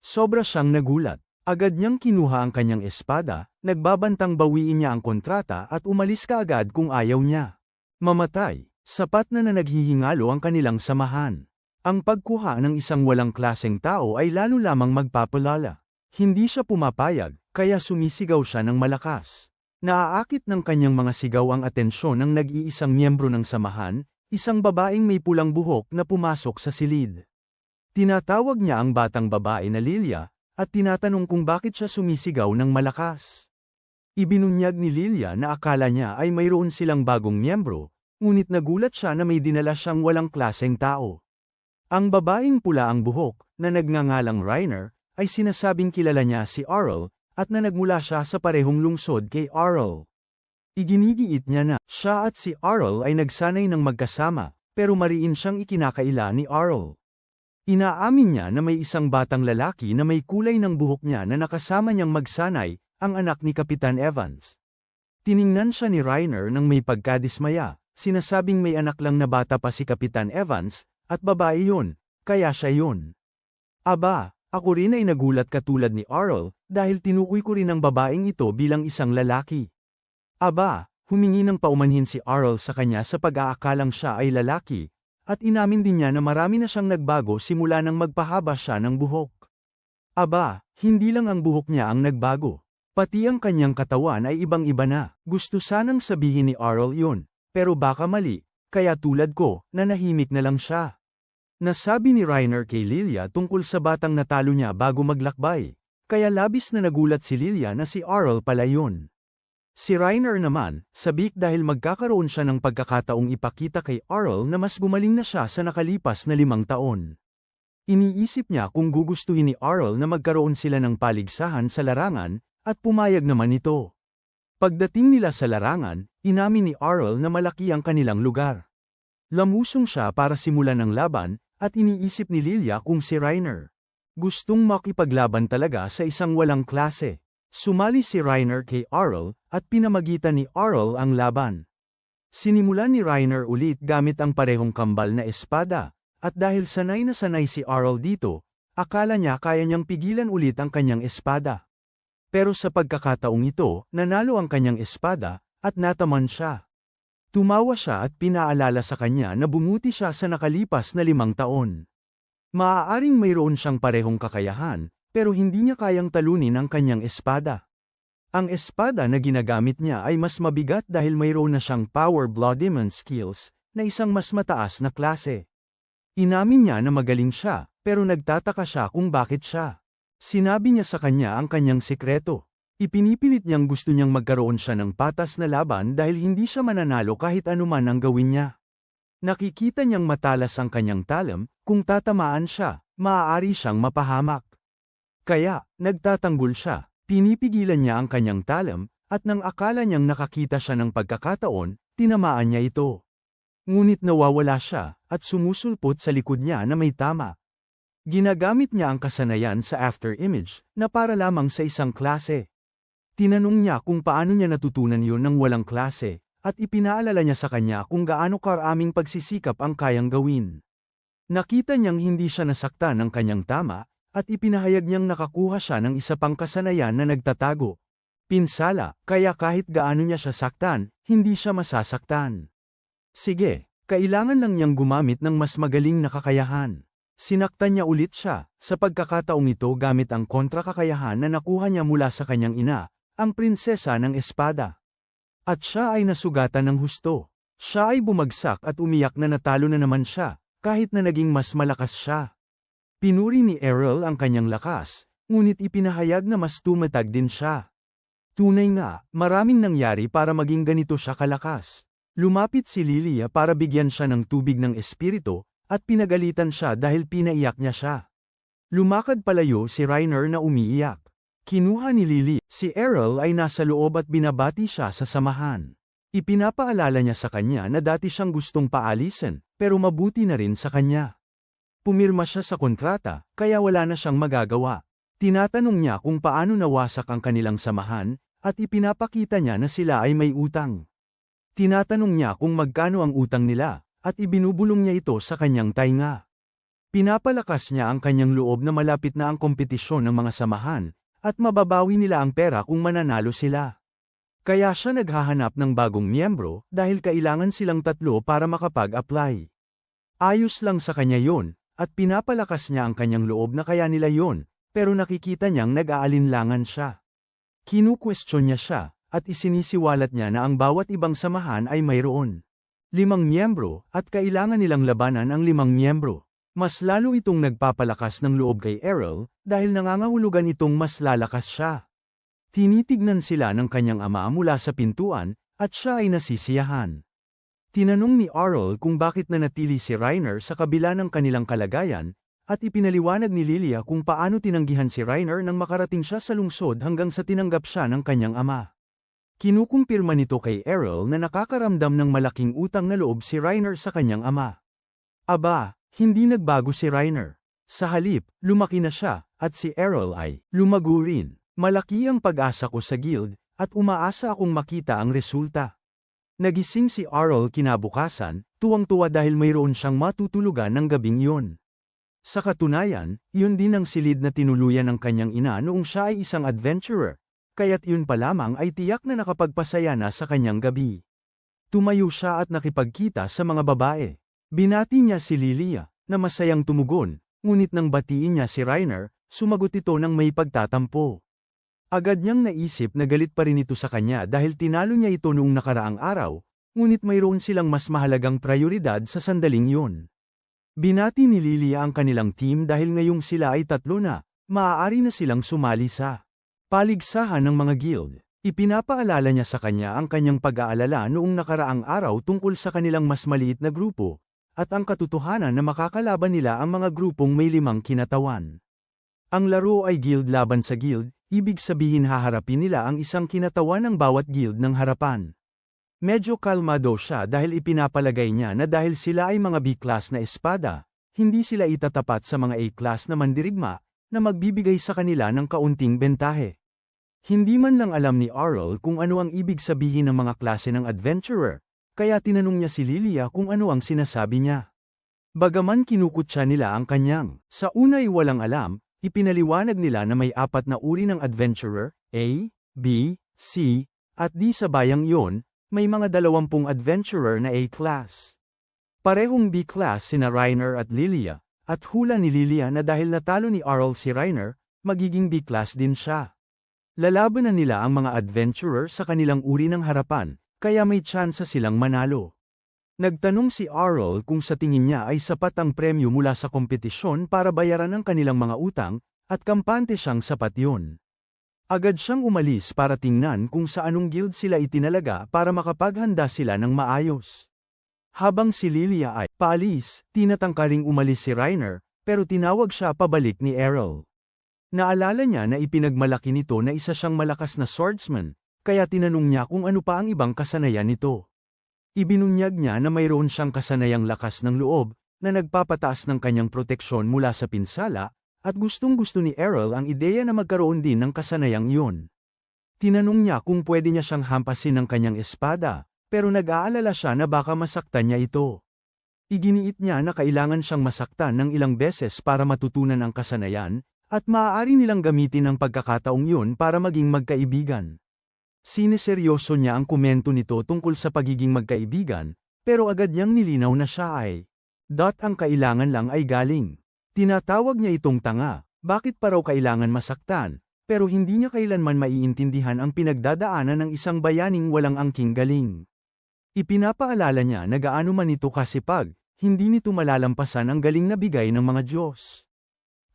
Sobra siyang nagulat. Agad niyang kinuha ang kanyang espada, nagbabantang bawiin niya ang kontrata at umalis kaagad kung ayaw niya mamatay. Sapat na naghihingalo ang kanilang samahan. Ang pagkuha ng isang walang klaseng tao ay lalo lamang magpapalala. Hindi siya pumapayag, kaya sumisigaw siya ng malakas. Naaakit ng kanyang mga sigaw ang atensyon ng nag-iisang miyembro ng samahan, isang babaeng may pulang buhok na pumasok sa silid. Tinatawag niya ang batang babae na Lilia, at tinatanong kung bakit siya sumisigaw ng malakas. Ibinunyag ni Lilia na akala niya ay mayroon silang bagong miyembro, ngunit nagulat siya na may dinala siyang walang klaseng tao. Ang babaeng pula ang buhok, na nagngangalang Reiner, ay sinasabing kilala niya si Arl, at na nagmula siya sa parehong lungsod kay Arl. Iginigiit niya na siya at si Arl ay nagsanay ng magkasama, pero mariin siyang ikinakaila ni Arl. Inaamin niya na may isang batang lalaki na may kulay ng buhok niya na nakasama niyang magsanay, ang anak ni Kapitan Evans. Tiningnan siya ni Reiner nang may pagkadismaya, sinasabing may anak lang na bata pa si Kapitan Evans, at babae yun, kaya siya yun. Aba, ako rin ay nagulat katulad ni Arl, dahil tinukoy ko rin ang babaeng ito bilang isang lalaki. Aba, humingi ng paumanhin si Arl sa kanya sa pag-aakalang siya ay lalaki, at inamin din niya na marami na siyang nagbago simula nang magpahaba siya ng buhok. Aba, hindi lang ang buhok niya ang nagbago. Pati ang kanyang katawan ay ibang-iba na. Gusto sanang sabihin ni Arl yun, pero baka mali, kaya tulad ko, nanahimik na lang siya. Nasabi ni Reiner kay Lilia tungkol sa batang natalo niya bago maglakbay, kaya labis na nagulat si Lilia na si Arl pala yun. Si Reiner naman, sabik dahil magkakaroon siya ng pagkakataong ipakita kay Arl na mas gumaling na siya sa nakalipas na 5 taon. Iniisip niya kung gugustuhin ni Arl na magkaroon sila ng paligsahan sa larangan, at pumayag naman ito. Pagdating nila sa larangan, inamin ni Arl na malaki ang kanilang lugar. Lamusong siya para simulan ang laban, at iniisip ni Lilia kung si Reiner gustong makipaglaban talaga sa isang walang klase. Sumali si Reiner kay Arl, at pinamagitan ni Arl ang laban. Sinimulan ni Reiner ulit gamit ang parehong kambal na espada, at dahil sanay na sanay si Arl dito, akala niya kaya niyang pigilan ulit ang kanyang espada. Pero sa pagkakataong ito, nanalo ang kanyang espada, at nataman siya. Tumawa siya at pinaalala sa kanya na bumuti siya sa nakalipas na 5 taon. Maaaring mayroon siyang parehong kakayahan, pero hindi niya kayang talunin ang kanyang espada. Ang espada na ginagamit niya ay mas mabigat dahil mayroon na siyang Power Blood Demon skills, na isang mas mataas na klase. Inamin niya na magaling siya, pero nagtataka siya kung bakit siya. Sinabi niya sa kanya ang kanyang sekreto. Ipinipilit niyang gusto niyang magkaroon siya ng patas na laban dahil hindi siya mananalo kahit anuman ang gawin niya. Nakikita niyang matalas ang kanyang talam, kung tatamaan siya, maaari siyang mapahamak. Kaya, nagtatanggol siya, pinipigilan niya ang kanyang talam, at nang akala niyang nakakita siya ng pagkakataon, tinamaan niya ito. Ngunit nawawala siya, at sumusulpot sa likod niya na may tama. Ginagamit niya ang kasanayan sa after image, na para lamang sa isang klase. Tinanong niya kung paano niya natutunan yun ng walang klase, at ipinaalala niya sa kanya kung gaano karaming pagsisikap ang kayang gawin. Nakita niyang hindi siya nasaktan ng kanyang tama, at ipinahayag niyang nakakuha siya ng isa pang kasanayan na nagtatago. Pinsala, kaya kahit gaano niya siya saktan, hindi siya masasaktan. Sige, Kailangan lang niyang gumamit ng mas magaling na kakayahan. Sinaktan niya ulit siya, sa pagkakataong ito gamit ang kontra-kakayahan na nakuha niya mula sa kanyang ina, ang prinsesa ng espada. At siya ay nasugatan ng husto. Siya ay bumagsak at umiyak na natalo na naman siya, kahit na naging mas malakas siya. Pinuri ni Errol ang kanyang lakas, ngunit ipinahayag na mas tumatag din siya. Tunay nga, maraming nangyari para maging ganito siya kalakas. Lumapit si Lilia para bigyan siya ng tubig ng espiritu, at pinagalitan siya dahil pinaiyak niya siya. Lumakad palayo si Reiner na umiiyak. Kinuha ni Lily, si Errol ay nasa loob at binabati siya sa samahan. Ipinapaalala niya sa kanya na dati siyang gustong paalisin, pero mabuti na rin sa kanya. Pumirma siya sa kontrata, kaya wala na siyang magagawa. Tinatanong niya kung paano nawasak ang kanilang samahan, at ipinapakita niya na sila ay may utang. Tinatanong niya kung magkano ang utang nila, at ibinubulong niya ito sa kanyang tainga. Pinapalakas niya ang kanyang loob na malapit na ang kompetisyon ng mga samahan, at mababawi nila ang pera kung mananalo sila. Kaya siya naghahanap ng bagong miyembro dahil kailangan silang tatlo para makapag-apply. Ayos lang sa kanya yon, at pinapalakas niya ang kanyang loob na kaya nila yon, pero nakikita niyang nag-aalinlangan siya. Kinu-question niya siya, at isinisiwalat niya na ang bawat ibang samahan ay mayroon 5 miyembro, at kailangan nilang labanan ang 5 miyembro. Mas lalo itong nagpapalakas ng loob kay Errol, dahil nangangahulugan itong mas lalakas siya. Tinitignan sila ng kanyang ama mula sa pintuan, at siya ay nasisiyahan. Tinanong ni Errol kung bakit nanatili si Reiner sa kabila ng kanilang kalagayan, at ipinaliwanag ni Lilia kung paano tinanggihan si Reiner nang makarating siya sa lungsod hanggang sa tinanggap siya ng kanyang ama. Kinukumpirma nito kay Errol na nakakaramdam ng malaking utang na loob si Reiner sa kanyang ama. Aba, hindi nagbago si Reiner. Sa halip, lumaki na siya, at si Errol ay lumago rin. Malaki ang pag-asa ko sa guild, at umaasa akong makita ang resulta. Nagising si Errol kinabukasan, tuwang-tuwa dahil mayroon siyang matutulugan ng gabing iyon. Sa katunayan, yun din ang silid na tinuluyan ng kanyang ina noong siya ay isang adventurer. Kaya't yun pa lamang ay tiyak na nakapagpasaya na sa kanyang gabi. Tumayo siya at nakipagkita sa mga babae. Binati niya si Lilia, na masayang tumugon, ngunit nang batiin niya si Reiner, sumagot ito ng may pagtatampo. Agad niyang naisip na galit pa rin ito sa kanya dahil tinalo niya ito noong nakaraang araw, ngunit mayroon silang mas mahalagang prioridad sa sandaling yun. Binati ni Lilia ang kanilang team dahil ngayong sila ay 3 na, maaari na silang sumali sa paligsahan ng mga guild. Ipinapaalala niya sa kanya ang kanyang pag-aalala noong nakaraang araw tungkol sa kanilang mas maliit na grupo, at ang katotohanan na makakalaban nila ang mga grupong may 5 kinatawan. Ang laro ay guild laban sa guild, ibig sabihin haharapin nila ang isang kinatawan ng bawat guild ng harapan. Medyo kalmado siya dahil ipinapalagay niya na dahil sila ay mga B-class na espada, hindi sila itatapat sa mga A-class na mandirigma, na magbibigay sa kanila ng kaunting bentahe. Hindi man lang alam ni Errol kung ano ang ibig sabihin ng mga klase ng adventurer, kaya tinanong niya si Lilia kung ano ang sinasabi niya. Bagaman kinukutya nila ang kanyang, sa unay walang alam, ipinaliwanag nila na may 4 na uri ng adventurer, A, B, C, at D sa bayang iyon, may mga 20 adventurer na A-class. Parehong B-class sina Reiner at Lilia, at hula ni Lilia na dahil natalo ni Errol si Reiner, magiging B-class din siya. Lalabanan nila ang mga adventurer sa kanilang uri ng harapan, kaya may tsansa silang manalo. Nagtanong si Errol kung sa tingin niya ay sapat ang premyo mula sa kompetisyon para bayaran ang kanilang mga utang, at kampante siyang sapat yun. Agad siyang umalis para tingnan kung sa anong guild sila itinalaga para makapaghanda sila ng maayos. Habang si Lilia ay paalis, tinatangkaring umalis si Reiner, pero tinawag siya pabalik ni Errol. Naalala niya na ipinagmalaki nito na isa siyang malakas na swordsman, kaya tinanong niya kung ano pa ang ibang kasanayan nito. Ibinunyag niya na mayroon siyang kasanayang lakas ng loob, na nagpapataas ng kanyang proteksyon mula sa pinsala, at gustong-gusto ni Errol ang ideya na magkaroon din ng kasanayang iyon. Tinanong niya kung pwede niya siyang hampasin ng kanyang espada, pero nag-aalala siya na baka masaktan niya ito. Iginiit niya na kailangan siyang masaktan ng ilang beses para matutunan ang kasanayan, at maaari nilang gamitin ang pagkakataong yun para maging magkaibigan. Sineseryoso niya ang komento nito tungkol sa pagiging magkaibigan, Pero agad niyang nilinaw na siya ay ang kailangan lang ay galing. Tinatawag niya itong tanga, bakit pa raw kailangan masaktan, pero hindi niya kailanman maiintindihan ang pinagdadaanan ng isang bayaning walang angking galing. Ipinapaalala niya na gaano man ito kasipag, hindi nito malalampasan ang galing na bigay ng mga Diyos.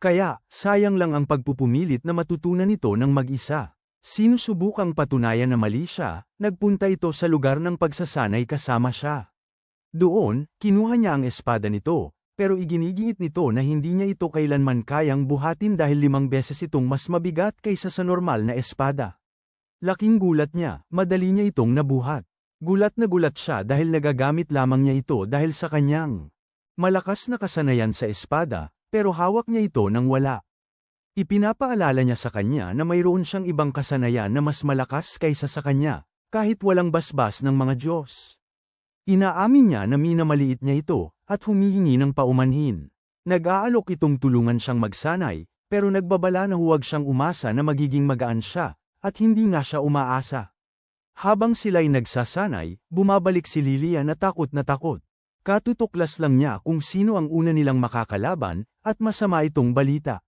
Kaya, sayang lang ang pagpupumilit na matutunan ito ng mag-isa. Sinusubukang patunayan na mali siya, nagpunta ito sa lugar ng pagsasanay kasama siya. Doon, kinuha niya ang espada nito, pero iginigingit nito na hindi niya ito kailanman kayang buhatin dahil 5 beses itong mas mabigat kaysa sa normal na espada. Laking gulat niya, madali niya itong nabuhat. Gulat na gulat siya dahil nagagamit lamang niya ito dahil sa kanyang malakas na kasanayan sa espada, pero hawak niya ito nang wala. Ipinapaalala niya sa kanya na mayroon siyang ibang kasanayan na mas malakas kaysa sa kanya, kahit walang basbas ng mga Diyos. Inaamin niya na minamaliit niya ito, at humihingi ng paumanhin. Nag-aalok itong tulungan siyang magsanay, pero nagbabala na huwag siyang umasa na magiging magaan siya, at hindi nga siya umaasa. Habang sila'y nagsasanay, bumabalik si Lilia na takot na takot. Katutuklas lang niya kung sino ang una nilang makakalaban, at masama itong balita.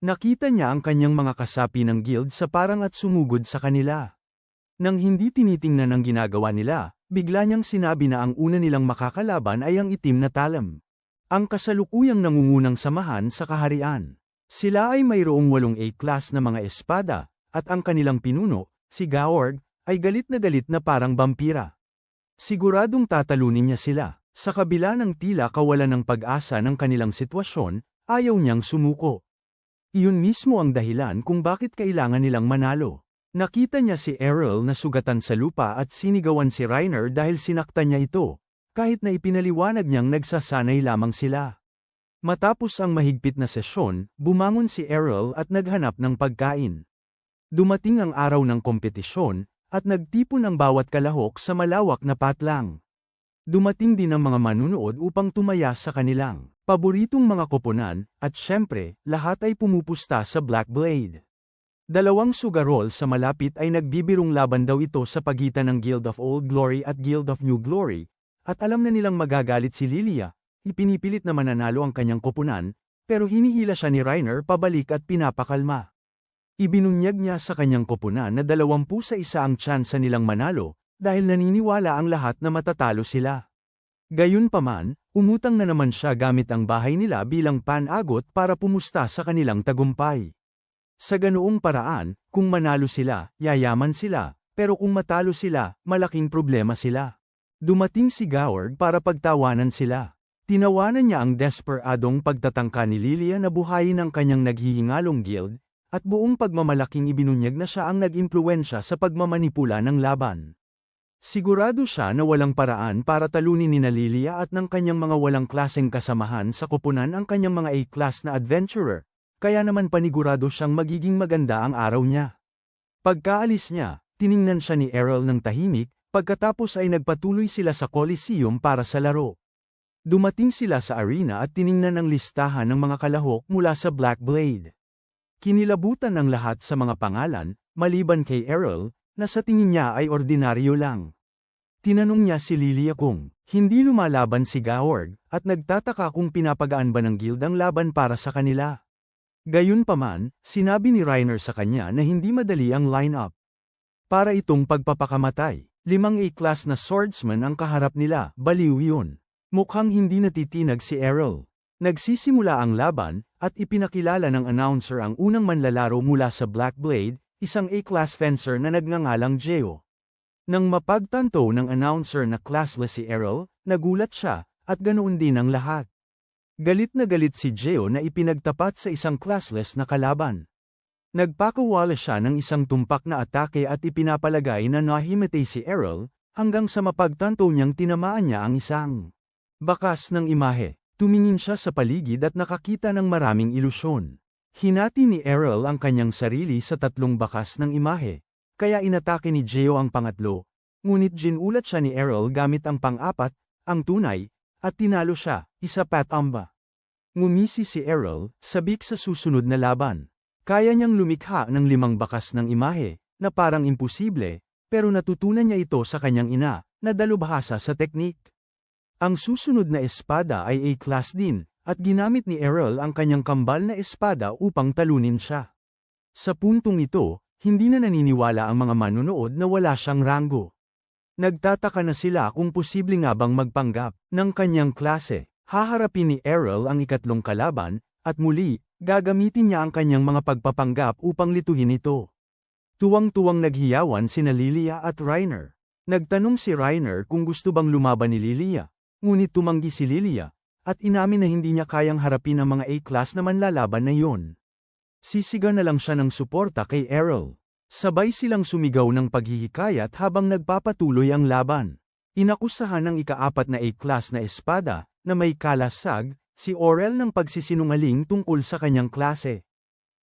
Nakita niya ang kanyang mga kasapi ng guild sa parang at sumugod sa kanila. Nang hindi tinitingnan ang ginagawa nila, bigla niyang sinabi na ang una nilang makakalaban ay ang itim na Talam. Ang kasalukuyang nangungunang samahan sa kaharian. Sila ay mayroong 8 A-class na mga espada, at ang kanilang pinuno, si Gaorg, ay galit na parang vampira. Siguradong tatalunin niya sila. Sa kabila ng tila kawalan ng pag-asa ng kanilang sitwasyon, ayaw niyang sumuko. Iyon mismo ang dahilan kung bakit kailangan nilang manalo. Nakita niya si Errol na sugatan sa lupa at sinigawan si Reiner dahil sinaktan niya ito, kahit na ipinaliwanag niyang nagsasanay lamang sila. Matapos ang mahigpit na sesyon, bumangon si Errol at naghanap ng pagkain. Dumating ang araw ng kompetisyon, at nagtipon ang bawat kalahok sa malawak na patlang. Dumating din ang mga manunood upang tumaya sa kanilang paboritong mga koponan, at syempre, lahat ay pumupusta sa Black Blade. 2 sugarol sa malapit ay nagbibirong laban daw ito sa pagitan ng Guild of Old Glory at Guild of New Glory, at alam na nilang magagalit si Lilia, ipinipilit na mananalo ang kanyang koponan, pero hinihila siya ni Reiner pabalik at pinapakalma. Ibinunyag niya sa kanyang koponan na 20-1 ang tsansa nilang manalo, dahil naniniwala ang lahat na matatalo sila. Gayunpaman, umutang na naman siya gamit ang bahay nila bilang panagot para pumusta sa kanilang tagumpay. Sa ganoong paraan, kung manalo sila, yayaman sila, pero kung matalo sila, malaking problema sila. Dumating si Gaorg para pagtawanan sila. Tinawanan niya ang desperadong pagtatangka ni Lilia na buhayin ang kanyang naghihingalong guild, at buong pagmamalaking ibinunyag na siya ang nag-impluwensya sa pagmamanipula ng laban. Sigurado siya na walang paraan para talunin ni Lilia at ng kanyang mga walang klaseng kasamahan sa koponan ang kanyang mga A-class na adventurer, kaya naman panigurado siyang magiging maganda ang araw niya. Pagkaalis niya, tiningnan siya ni Errol ng tahimik, pagkatapos ay nagpatuloy sila sa Coliseum para sa laro. Dumating sila sa arena at tiningnan ang listahan ng mga kalahok mula sa Black Blade. Kinilabutan ang lahat sa mga pangalan, maliban kay Errol, na sa tingin niya ay ordinaryo lang. Tinanong niya si Lilia kung hindi lumalaban si Gaorg, at nagtataka kung pinapagaan ba ng guild ang laban para sa kanila. Gayunpaman, sinabi ni Reiner sa kanya na hindi madali ang lineup. Para itong pagpapakamatay, 5 A-class na swordsman ang kaharap nila, baliw yun. Mukhang hindi natitinag si Errol. Nagsisimula ang laban, at ipinakilala ng announcer ang unang manlalaro mula sa Black Blade, isang A-class fencer na nagngangalang Geo. Nang mapagtanto ng announcer na classless si Errol, nagulat siya, at ganoon din ang lahat. Galit na galit si Geo na ipinagtapat sa isang classless na kalaban. Nagpakawala siya ng isang tumpak na atake at ipinapalagay na nahimatay si Errol, hanggang sa mapagtanto niyang tinamaan niya ang isang bakas ng imahe. Tumingin siya sa paligid at nakakita ng maraming ilusyon. Hinati ni Errol ang kanyang sarili sa 3 bakas ng imahe, kaya inatake ni Geo ang pangatlo, ngunit ginulat siya ni Errol gamit ang pang-4, ang tunay, at tinalo siya, isa patamba. Ngumisi si Errol, sabik sa susunod na laban. Kaya niyang lumikha ng 5 bakas ng imahe, na parang imposible, pero natutunan niya ito sa kanyang ina, na dalubhasa sa teknik. Ang susunod na espada ay A-class din, at ginamit ni Errol ang kanyang kambal na espada upang talunin siya. Sa puntong ito, hindi na naniniwala ang mga manonood na wala siyang ranggo. Nagtataka na sila kung posible nga bang magpanggap ng kanyang klase. Haharapin ni Errol ang ikatlong kalaban, at muli, gagamitin niya ang kanyang mga pagpapanggap upang lituhin ito. Tuwang-tuwang naghiyawan sina Lilia at Reiner. Nagtanong si Reiner kung gusto bang lumaban ni Lilia, ngunit tumanggi si Lilia, at inamin na hindi niya kayang harapin ang mga A-class na manlalaban na iyon. Sisigaw na lang siya ng suporta kay Errol. Sabay silang sumigaw ng paghihikayat habang nagpapatuloy ang laban. Inakusahan ng ika-4 na A-class na espada, na may kalasag, si Aurel ng pagsisinungaling tungkol sa kanyang klase.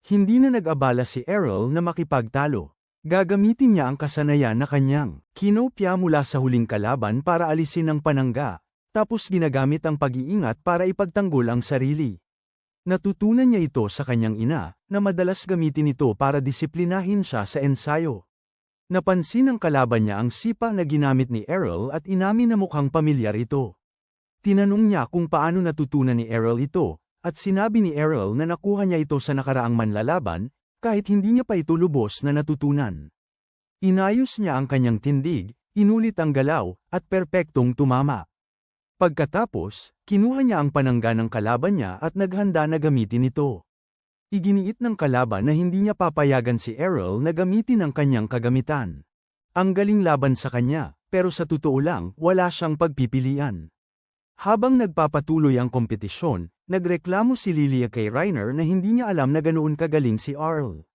Hindi na nag-abala si Errol na makipagtalo. Gagamitin niya ang kasanayan na kanyang kinopya mula sa huling kalaban para alisin ang panangga, tapos ginagamit ang pag-iingat para ipagtanggol ang sarili. Natutunan niya ito sa kanyang ina, na madalas gamitin ito para disiplinahin siya sa ensayo. Napansin ng kalaban niya ang sipa na ginamit ni Errol at inamin na mukhang pamilyar ito. Tinanong niya kung paano natutunan ni Errol ito, at sinabi ni Errol na nakuha niya ito sa nakaraang manlalaban, kahit hindi niya pa ito lubos na natutunan. Inayos niya ang kanyang tindig, inulit ang galaw, at perpektong tumama. Pagkatapos, kinuha niya ang panangga ng kalaban niya at naghanda na gamitin ito. Iginiit ng kalaban na hindi niya papayagan si Errol na gamitin ang kanyang kagamitan. Ang galing laban sa kanya, pero sa totoo lang, wala siyang pagpipilian. Habang nagpapatuloy ang kompetisyon, nagreklamo si Lilia kay Reiner na hindi niya alam na ganoon kagaling si Arl.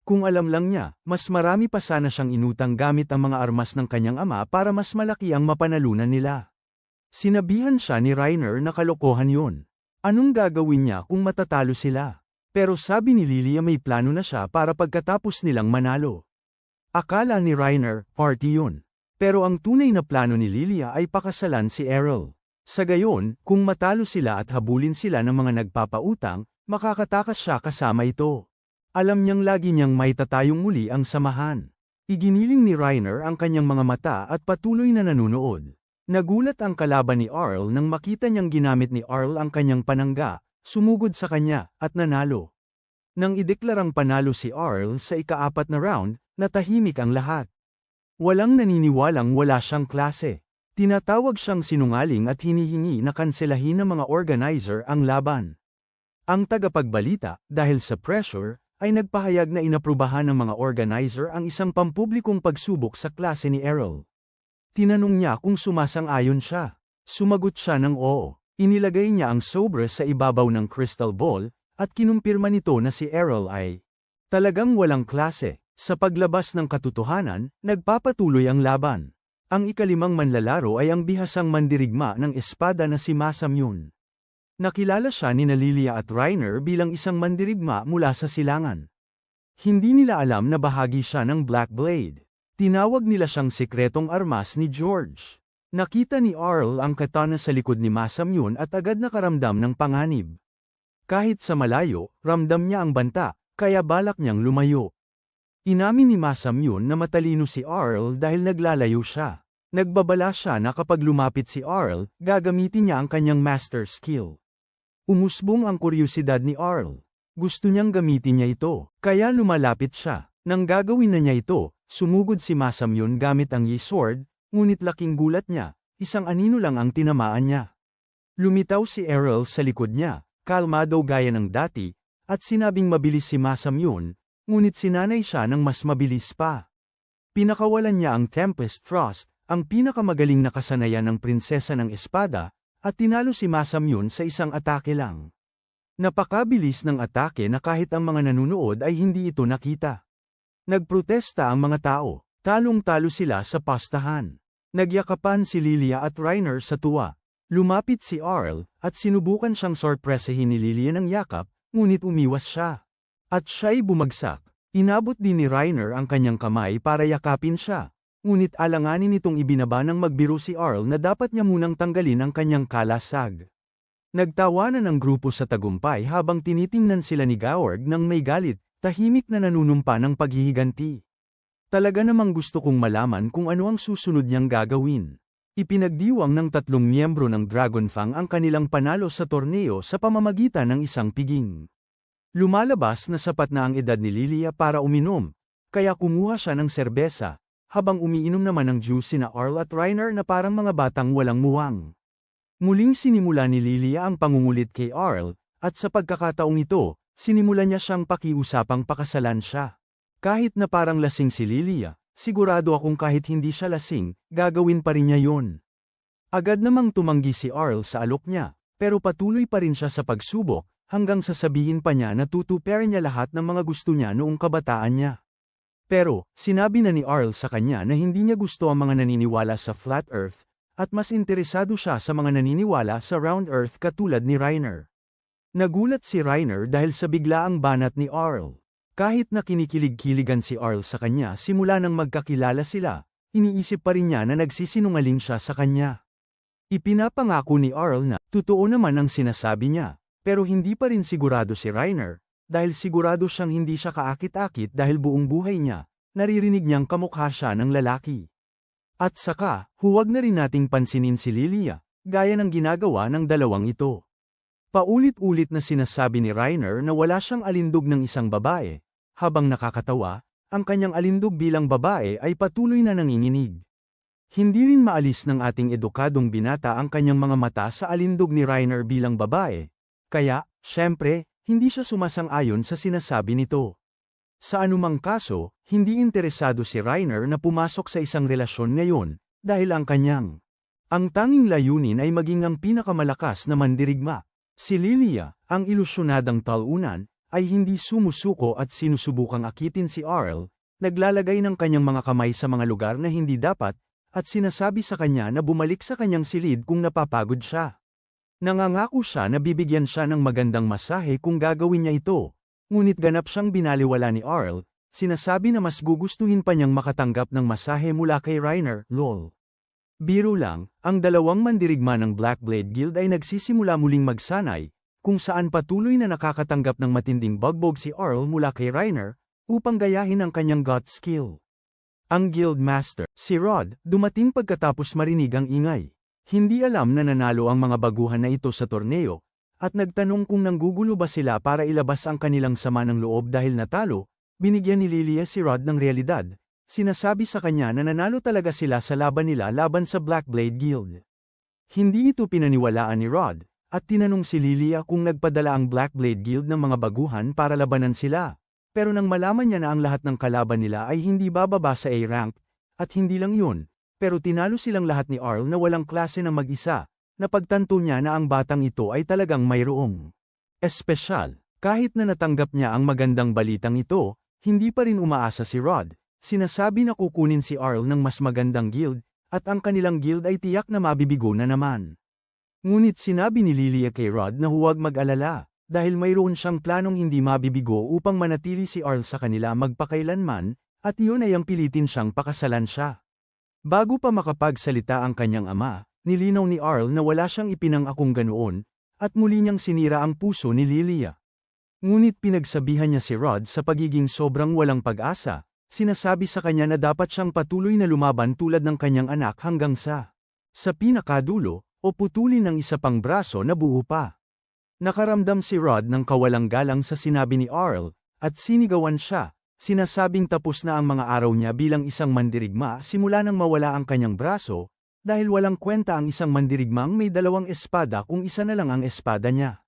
Kung alam lang niya, mas marami pa sana siyang inutang gamit ang mga armas ng kanyang ama para mas malaki ang mapanalunan nila. Sinabihan siya ni Reiner na kalokohan yun. Anong gagawin niya kung matatalo sila? Pero sabi ni Lilia may plano na siya para pagkatapos nilang manalo. Akala ni Reiner, party yun. Pero ang tunay na plano ni Lilia ay pakasalan si Errol. Sa gayon, kung matalo sila at habulin sila ng mga nagpapautang, makakatakas siya kasama ito. Alam niyang lagi niyang maitatayong muli ang samahan. Iginiling ni Reiner ang kanyang mga mata at patuloy na nanunood. Nagulat ang kalaban ni Arl nang makita niyang ginamit ni Arl ang kanyang panangga, sumugod sa kanya, at nanalo. Nang ideklarang panalo si Arl sa ika-4 na round, natahimik ang lahat. Walang naniniwalang wala siyang klase. Tinatawag siyang sinungaling at hinihingi na kanselahin ng mga organizer ang laban. Ang tagapagbalita, dahil sa pressure, ay nagpahayag na inaprubahan ng mga organizer ang isang pampublikong pagsubok sa klase ni Errol. Tinanong niya kung sumasang-ayon siya. Sumagot siya ng oo. Inilagay niya ang sobre sa ibabaw ng crystal ball, at kinumpirma nito na si Errol ay talagang walang klase. Sa paglabas ng katotohanan, nagpapatuloy ang laban. Ang ika-5 manlalaro ay ang bihasang mandirigma ng espada na si Ma Samyun. Nakilala siya ni Lilia at Reiner bilang isang mandirigma mula sa silangan. Hindi nila alam na bahagi siya ng Black Blade. Tinawag nila siyang sikretong armas ni George. Nakita ni Arl ang katana sa likod ni Ma Samyun at agad nakaramdam ng panganib. Kahit sa malayo, ramdam niya ang banta, kaya balak niyang lumayo. Inamin ni Ma Samyun na matalino si Arl dahil naglalayo siya. Nagbabala siya na kapag lumapit si Arl, gagamitin niya ang kanyang master skill. Umusbong ang kuryosidad ni Arl. Gusto niyang gamitin niya ito, kaya lumalapit siya. Nang gagawin na niya ito, sumugod si Ma Samyun gamit ang Yi-sword, ngunit laking gulat niya, isang anino lang ang tinamaan niya. Lumitaw si Errol sa likod niya, kalmado gaya ng dati, at sinabing mabilis si Ma Samyun, ngunit sinanay siya ng mas mabilis pa. Pinakawalan niya ang Tempest Thrust, ang pinakamagaling na kasanayan ng prinsesa ng espada, at tinalo si Ma Samyun sa isang atake lang. Napakabilis ng atake na kahit ang mga nanunood ay hindi ito nakita. Nagprotesta ang mga tao, talong-talo sila sa pastahan. Nagyakapan si Lilia at Reiner sa tuwa. Lumapit si Arl, at sinubukan siyang sorpresahin ni Lilia ng yakap, ngunit umiwas siya. At siya'y bumagsak. Inabot din ni Reiner ang kanyang kamay para yakapin siya. Ngunit alanganin itong ibinaba ng magbiro si Arl na dapat niya munang tanggalin ang kanyang kalasag. Nagtawanan ang grupo sa tagumpay habang tinitingnan sila ni Georg nang may galit, tahimik na nanunumpa ng paghihiganti. Talaga namang gusto kong malaman kung ano ang susunod niyang gagawin. Ipinagdiwang ng 3 miyembro ng Dragonfang ang kanilang panalo sa torneo sa pamamagitan ng isang piging. Lumalabas na sapat na ang edad ni Lilia para uminom, kaya kumuha siya ng serbesa, habang umiinom naman ng juice sina Arl at Reiner na parang mga batang walang muwang. Muling sinimula ni Lilia ang pangungulit kay Arl, at sa pagkakataong ito, sinimula niya siyang pakiusapang pakasalan siya. Kahit na parang lasing si Lilia, sigurado akong kahit hindi siya lasing, gagawin pa rin niya yon. Agad namang tumanggi si Arl sa alok niya, pero patuloy pa rin siya sa pagsubok, hanggang sasabihin pa niya na tutuparin niya lahat ng mga gusto niya noong kabataan niya. Pero, sinabi na ni Arl sa kanya na hindi niya gusto ang mga naniniwala sa Flat Earth, at mas interesado siya sa mga naniniwala sa Round Earth katulad ni Reiner. Nagulat si Reiner dahil sa biglaang banat ni Arl. Kahit na kinikilig-kiligan si Arl sa kanya simula nang magkakilala sila, iniisip pa rin niya na nagsisinungaling siya sa kanya. Ipinapangako ni Arl na, totoo naman ang sinasabi niya, pero hindi pa rin sigurado si Reiner, dahil sigurado siyang hindi siya kaakit-akit dahil buong buhay niya, naririnig niyang kamukha siya ng lalaki. At saka, huwag na rin nating pansinin si Lilia, gaya ng ginagawa ng dalawang ito. Paulit-ulit na sinasabi ni Reiner na wala siyang alindog ng isang babae, habang nakakatawa, ang kanyang alindog bilang babae ay patuloy na nanginginig. Hindi rin maalis ng ating edukadong binata ang kanyang mga mata sa alindog ni Reiner bilang babae, kaya, syempre, hindi siya sumasang-ayon sa sinasabi nito. Sa anumang kaso, hindi interesado si Reiner na pumasok sa isang relasyon ngayon, dahil ang tanging layunin ay maging ang pinakamalakas na mandirigma. Si Lilia, ang ilusyonadang talunan, ay hindi sumusuko at sinusubukang akitin si Arl, naglalagay ng kanyang mga kamay sa mga lugar na hindi dapat, at sinasabi sa kanya na bumalik sa kanyang silid kung napapagod siya. Nangangako siya na bibigyan siya ng magandang masahe kung gagawin niya ito, ngunit ganap siyang binaliwala ni Arl, sinasabi na mas gugustuhin pa niyang makatanggap ng masahe mula kay Reiner, lol. Biro lang, ang dalawang mandirigma ng Black Blade Guild ay nagsisimula muling magsanay, kung saan patuloy na nakakatanggap ng matinding bugbog si Arl mula kay Reiner, upang gayahin ang kanyang God skill. Ang Guild Master, si Rod, dumating pagkatapos marinig ang ingay. Hindi alam na nanalo ang mga baguhan na ito sa torneo, at nagtanong kung nanggugulo ba sila para ilabas ang kanilang sama ng loob dahil natalo. Binigyan ni Lilia si Rod ng realidad, sinasabi sa kanya na nanalo talaga sila sa laban nila laban sa Black Blade Guild. Hindi ito pinaniwalaan ni Rod, at tinanong si Lilia kung nagpadala ang Black Blade Guild ng mga baguhan para labanan sila. Pero nang malaman niya na ang lahat ng kalaban nila ay hindi bababa sa A-rank, at hindi lang yun, pero tinalo silang lahat ni Arl na walang klase ng mag-isa, napagtanto niya na ang batang ito ay talagang mayroong espesyal. Kahit na natanggap niya ang magandang balitang ito, hindi pa rin umaasa si Rod. Sinasabi na kukunin si Arl ng mas magandang guild, at ang kanilang guild ay tiyak na mabibigo na naman. Ngunit sinabi ni Lilia kay Rod na huwag mag-alala, dahil mayroon siyang planong hindi mabibigo upang manatili si Arl sa kanila magpakailanman, at iyon ay ang pilitin siyang pakasalan siya. Bago pa makapagsalita ang kanyang ama, nilinaw ni Arl na wala siyang ipinangakong ganoon, at muli niyang sinira ang puso ni Lilia. Ngunit pinagsabihan niya si Rod sa pagiging sobrang walang pag-asa, sinasabi sa kanya na dapat siyang patuloy na lumaban tulad ng kanyang anak hanggang sa pinakadulo, o putulin ng isa pang braso na buo pa. Nakaramdam si Rod ng kawalang galang sa sinabi ni Arl, at sinigawan siya, sinasabing tapos na ang mga araw niya bilang isang mandirigma simula nang mawala ang kanyang braso, dahil walang kwenta ang isang mandirigmang may dalawang espada kung isa na lang ang espada niya.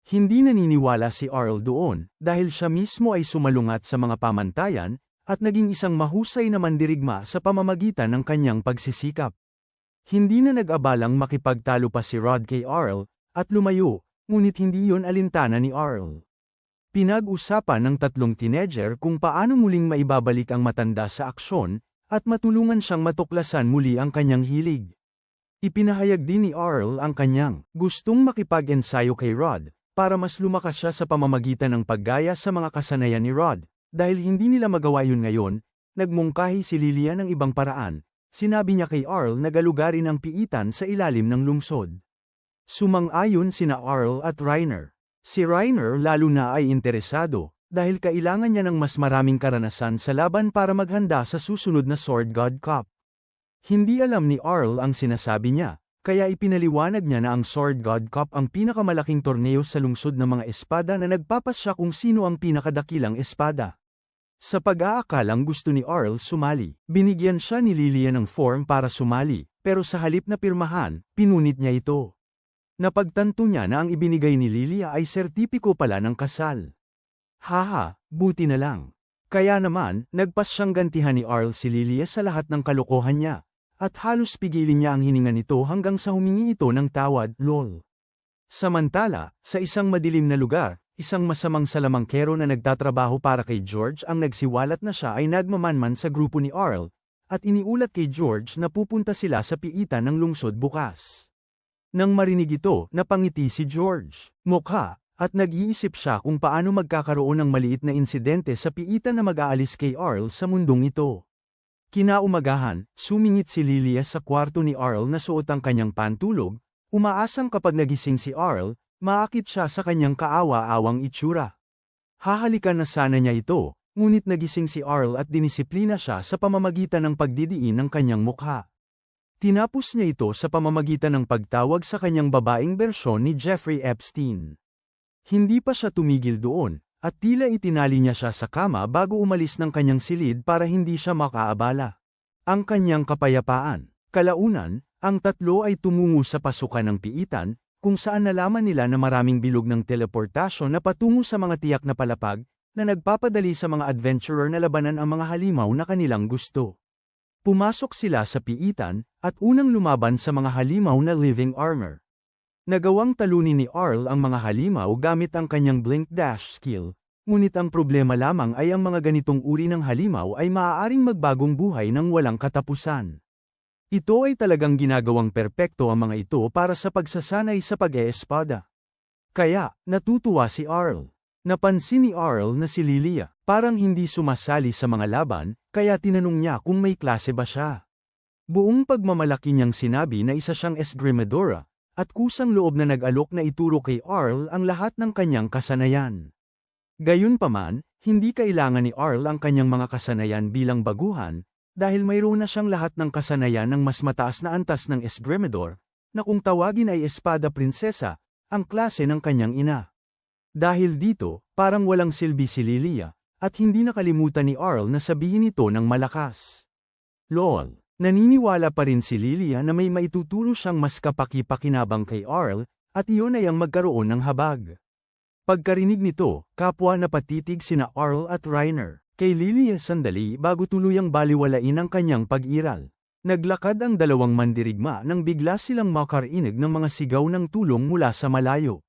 Hindi naniniwala si Arl doon, dahil siya mismo ay sumalungat sa mga pamantayan, at naging isang mahusay na mandirigma sa pamamagitan ng kanyang pagsisikap. Hindi na nag-abalang makipagtalo pa si Rod kay Arl, at lumayo, ngunit hindi yon alintana ni Arl. Pinag-usapan ng tatlong teenager kung paano muling maibabalik ang matanda sa aksyon, at matulungan siyang matuklasan muli ang kanyang hilig. Ipinahayag din ni Arl ang kanyang gustong makipag-ensayo kay Rod, para mas lumakas siya sa pamamagitan ng paggaya sa mga kasanayan ni Rod, dahil hindi nila magawa yun ngayon, nagmungkahi si Lilia ng ibang paraan. Sinabi niya kay Arl na galugarin ang piitan sa ilalim ng lungsod. Sumang-ayon sina Arl at Reiner. Si Reiner lalo na ay interesado, dahil kailangan niya ng mas maraming karanasan sa laban para maghanda sa susunod na Sword God Cup. Hindi alam ni Arl ang sinasabi niya, kaya ipinaliwanag niya na ang Sword God Cup ang pinakamalaking torneo sa lungsod ng mga espada na nagpapasya kung sino ang pinakadakilang espada. Sa pag-aakalang gusto ni Arl sumali, binigyan siya ni Lilia ng form para sumali, pero sa halip na pirmahan, pinunit niya ito. Napagtanto niya na ang ibinigay ni Lilia ay sertipiko pala ng kasal. Haha, buti na lang. Kaya naman, nagpas siyang gantihan ni Arl si Lilia sa lahat ng kalokohan niya. At halos pigilin niya ang hininga nito hanggang sa humingi ito ng tawad, lol. Samantala, sa isang madilim na lugar, isang masamang salamangkero na nagtatrabaho para kay George ang nagsiwalat na siya ay nagmamanman sa grupo ni Arl, at iniulat kay George na pupunta sila sa piitan ng lungsod bukas. Nang marinig ito, napangiti si George, mukha, at nag-iisip siya kung paano magkakaroon ng maliit na insidente sa piitan na mag-aalis kay Arl sa mundong ito. Kinaumagahan, sumingit si Lilia sa kwarto ni Arl na suot ang kanyang pantulog, umaasang kapag nagising si Arl, maakit siya sa kanyang kaawa-awang itsura. Hahalikan na sana niya ito, ngunit nagising si Arl at dinisiplina siya sa pamamagitan ng pagdidiin ng kanyang mukha. Tinapos niya ito sa pamamagitan ng pagtawag sa kanyang babaeng bersyon ni Jeffrey Epstein. Hindi pa siya tumigil doon, at tila itinali niya siya sa kama bago umalis ng kanyang silid para hindi siya makaabala. Ang kanyang kapayapaan. Kalaunan, ang tatlo ay tumungo sa pasukan ng piitan, kung saan nalaman nila na maraming bilog ng teleportasyon na patungo sa mga tiyak na palapag, na nagpapadali sa mga adventurer na labanan ang mga halimaw na kanilang gusto. Pumasok sila sa piitan, at unang lumaban sa mga halimaw na living armor. Nagawang talunin ni Arl ang mga halimaw gamit ang kanyang blink dash skill, ngunit ang problema lamang ay ang mga ganitong uri ng halimaw ay maaaring magbagong buhay ng walang katapusan. Ito ay talagang ginagawang perpekto ang mga ito para sa pagsasanay sa pag-eespada. Kaya, natutuwa si Arl. Napansin ni Arl na si Lilia, parang hindi sumasali sa mga laban, kaya tinanong niya kung may klase ba siya. Buong pagmamalaki niyang sinabi na isa siyang esgrimadora, at kusang loob na nag-alok na ituro kay Arl ang lahat ng kanyang kasanayan. Gayunpaman, hindi kailangan ni Arl ang kanyang mga kasanayan bilang baguhan, dahil mayroon na siyang lahat ng kasanayan ng mas mataas na antas ng esgrimador, na kung tawagin ay espada prinsesa, ang klase ng kanyang ina. Dahil dito, parang walang silbi si Lilia, at hindi nakalimutan ni Arl na sabihin ito ng malakas. Lol. Naniniwala pa rin si Lilia na may maituturo siyang mas kapaki-pakinabang kay Arl, at iyon ay ang magkaroon ng habag. Pagkarinig nito, kapwa napatitig sina Arl at Reiner, kay Lilia sandali bago tuluyang baliwalain ang kanyang pag-iral. Naglakad ang dalawang mandirigma nang bigla silang makarinig ng mga sigaw ng tulong mula sa malayo.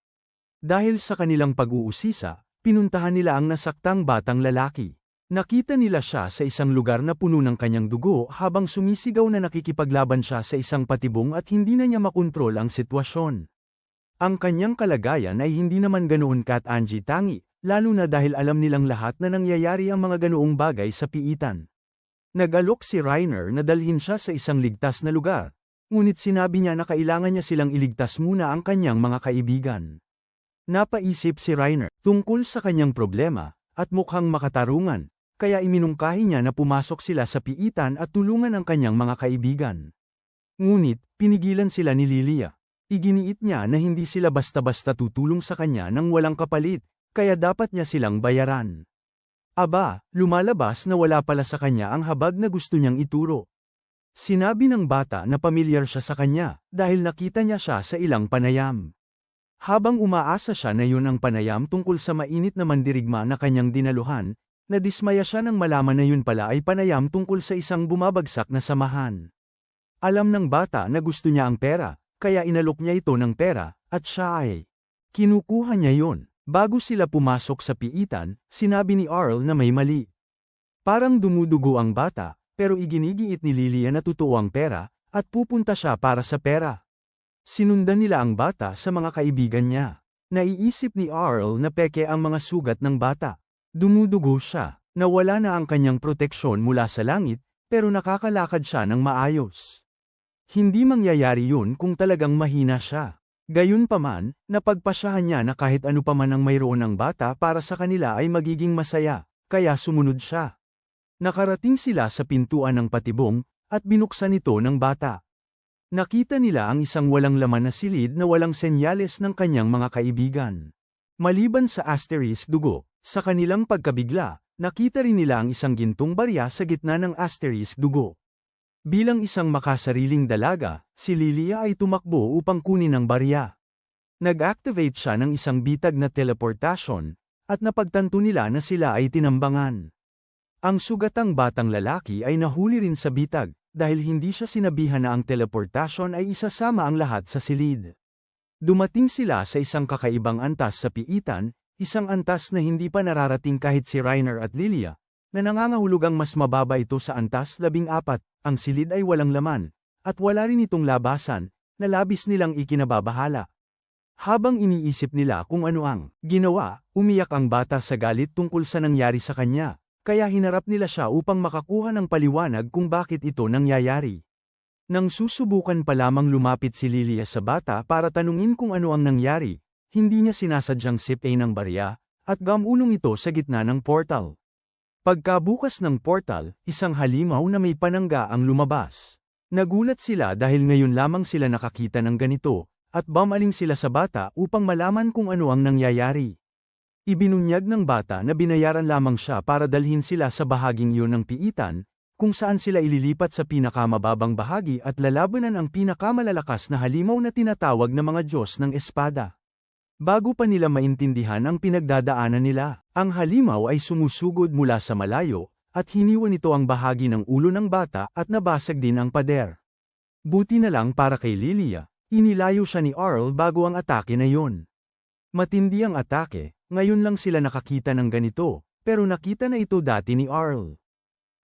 Dahil sa kanilang pag-uusisa, pinuntahan nila ang nasaktang batang lalaki. Nakita nila siya sa isang lugar na puno ng kanyang dugo habang sumisigaw na nakikipaglaban siya sa isang patibong at hindi na niya makontrol ang sitwasyon. Ang kanyang kalagayan ay hindi naman ganoon kat-anji-tangi, lalo na dahil alam nilang lahat na nangyayari ang mga ganoong bagay sa piitan. Nag-alok si Reiner na dalhin siya sa isang ligtas na lugar, ngunit sinabi niya na kailangan niya silang iligtas muna ang kanyang mga kaibigan. Napaisip si Reiner tungkol sa kanyang problema, at mukhang makatarungan. Kaya iminungkahi niya na pumasok sila sa piitan at tulungan ang kanyang mga kaibigan. Ngunit, pinigilan sila ni Lilia. Iginiit niya na hindi sila basta-basta tutulong sa kanya nang walang kapalit, kaya dapat niya silang bayaran. Aba, lumalabas na wala pala sa kanya ang habag na gusto niyang ituro. Sinabi ng bata na pamilyar siya sa kanya, dahil nakita niya siya sa ilang panayam. Habang umaasa siya na yun ang panayam tungkol sa mainit na mandirigma na kanyang dinaluhan, nadismaya siya nang malaman na yun pala ay panayam tungkol sa isang bumabagsak na samahan. Alam ng bata na gusto niya ang pera, kaya inalok niya ito ng pera, at siya ay kinukuha niya yun. Bago sila pumasok sa piitan, sinabi ni Arl na may mali. Parang dumudugo ang bata, pero iginigiit ni Lilia na totoo ang pera, at pupunta siya para sa pera. Sinundan nila ang bata sa mga kaibigan niya. Naiisip ni Arl na peke ang mga sugat ng bata. Dumudugo siya, nawala na ang kanyang proteksyon mula sa langit, pero nakakalakad siya ng maayos. Hindi mangyayari yun kung talagang mahina siya. Gayunpaman, napagpasyahan niya na kahit ano pa man ang mayroon ng bata para sa kanila ay magiging masaya, kaya sumunod siya. Nakarating sila sa pintuan ng patibong, at binuksan ito ng bata. Nakita nila ang isang walang laman na silid na walang senyales ng kanyang mga kaibigan. Maliban sa asterisk dugo, sa kanilang pagkabigla, nakita rin nila ang isang gintong barya sa gitna ng asterisk dugo. Bilang isang makasariling dalaga, si Lilia ay tumakbo upang kunin ang barya. Nag-activate siya ng isang bitag na teleportasyon, at napagtanto nila na sila ay tinambangan. Ang sugatang batang lalaki ay nahuli rin sa bitag, dahil hindi siya sinabihan na ang teleportasyon ay isasama ang lahat sa silid. Dumating sila sa isang kakaibang antas sa piitan, isang antas na hindi pa nararating kahit si Reiner at Lilia, na nangangahulugang mas mababa ito sa antas 14, ang silid ay walang laman, at wala rin itong labasan, na labis nilang ikinababahala. Habang iniisip nila kung ano ang ginawa, umiyak ang bata sa galit tungkol sa nangyari sa kanya, kaya hinarap nila siya upang makakuha ng paliwanag kung bakit ito nangyayari. Nang susubukan pa lamang lumapit si Lilia sa bata para tanungin kung ano ang nangyari, hindi niya sinasadyang sip-a ng barya, at gamulong ito sa gitna ng portal. Pagkabukas ng portal, isang halimaw na may panangga ang lumabas. Nagulat sila dahil ngayon lamang sila nakakita ng ganito, at bumaling sila sa bata upang malaman kung ano ang nangyayari. Ibinunyag ng bata na binayaran lamang siya para dalhin sila sa bahaging iyon ng piitan, kung saan sila ililipat sa pinakamababang bahagi at lalabanan ang pinakamalalakas na halimaw na tinatawag na mga Diyos ng Espada. Bago pa nila maintindihan ang pinagdadaanan nila, ang halimaw ay sumusugod mula sa malayo, at hiniwan nito ang bahagi ng ulo ng bata at nabasag din ang pader. Buti na lang para kay Lilia, inilayo siya ni Arl bago ang atake na yon. Matindi ang atake, ngayon lang sila nakakita ng ganito, pero nakita na ito dati ni Arl.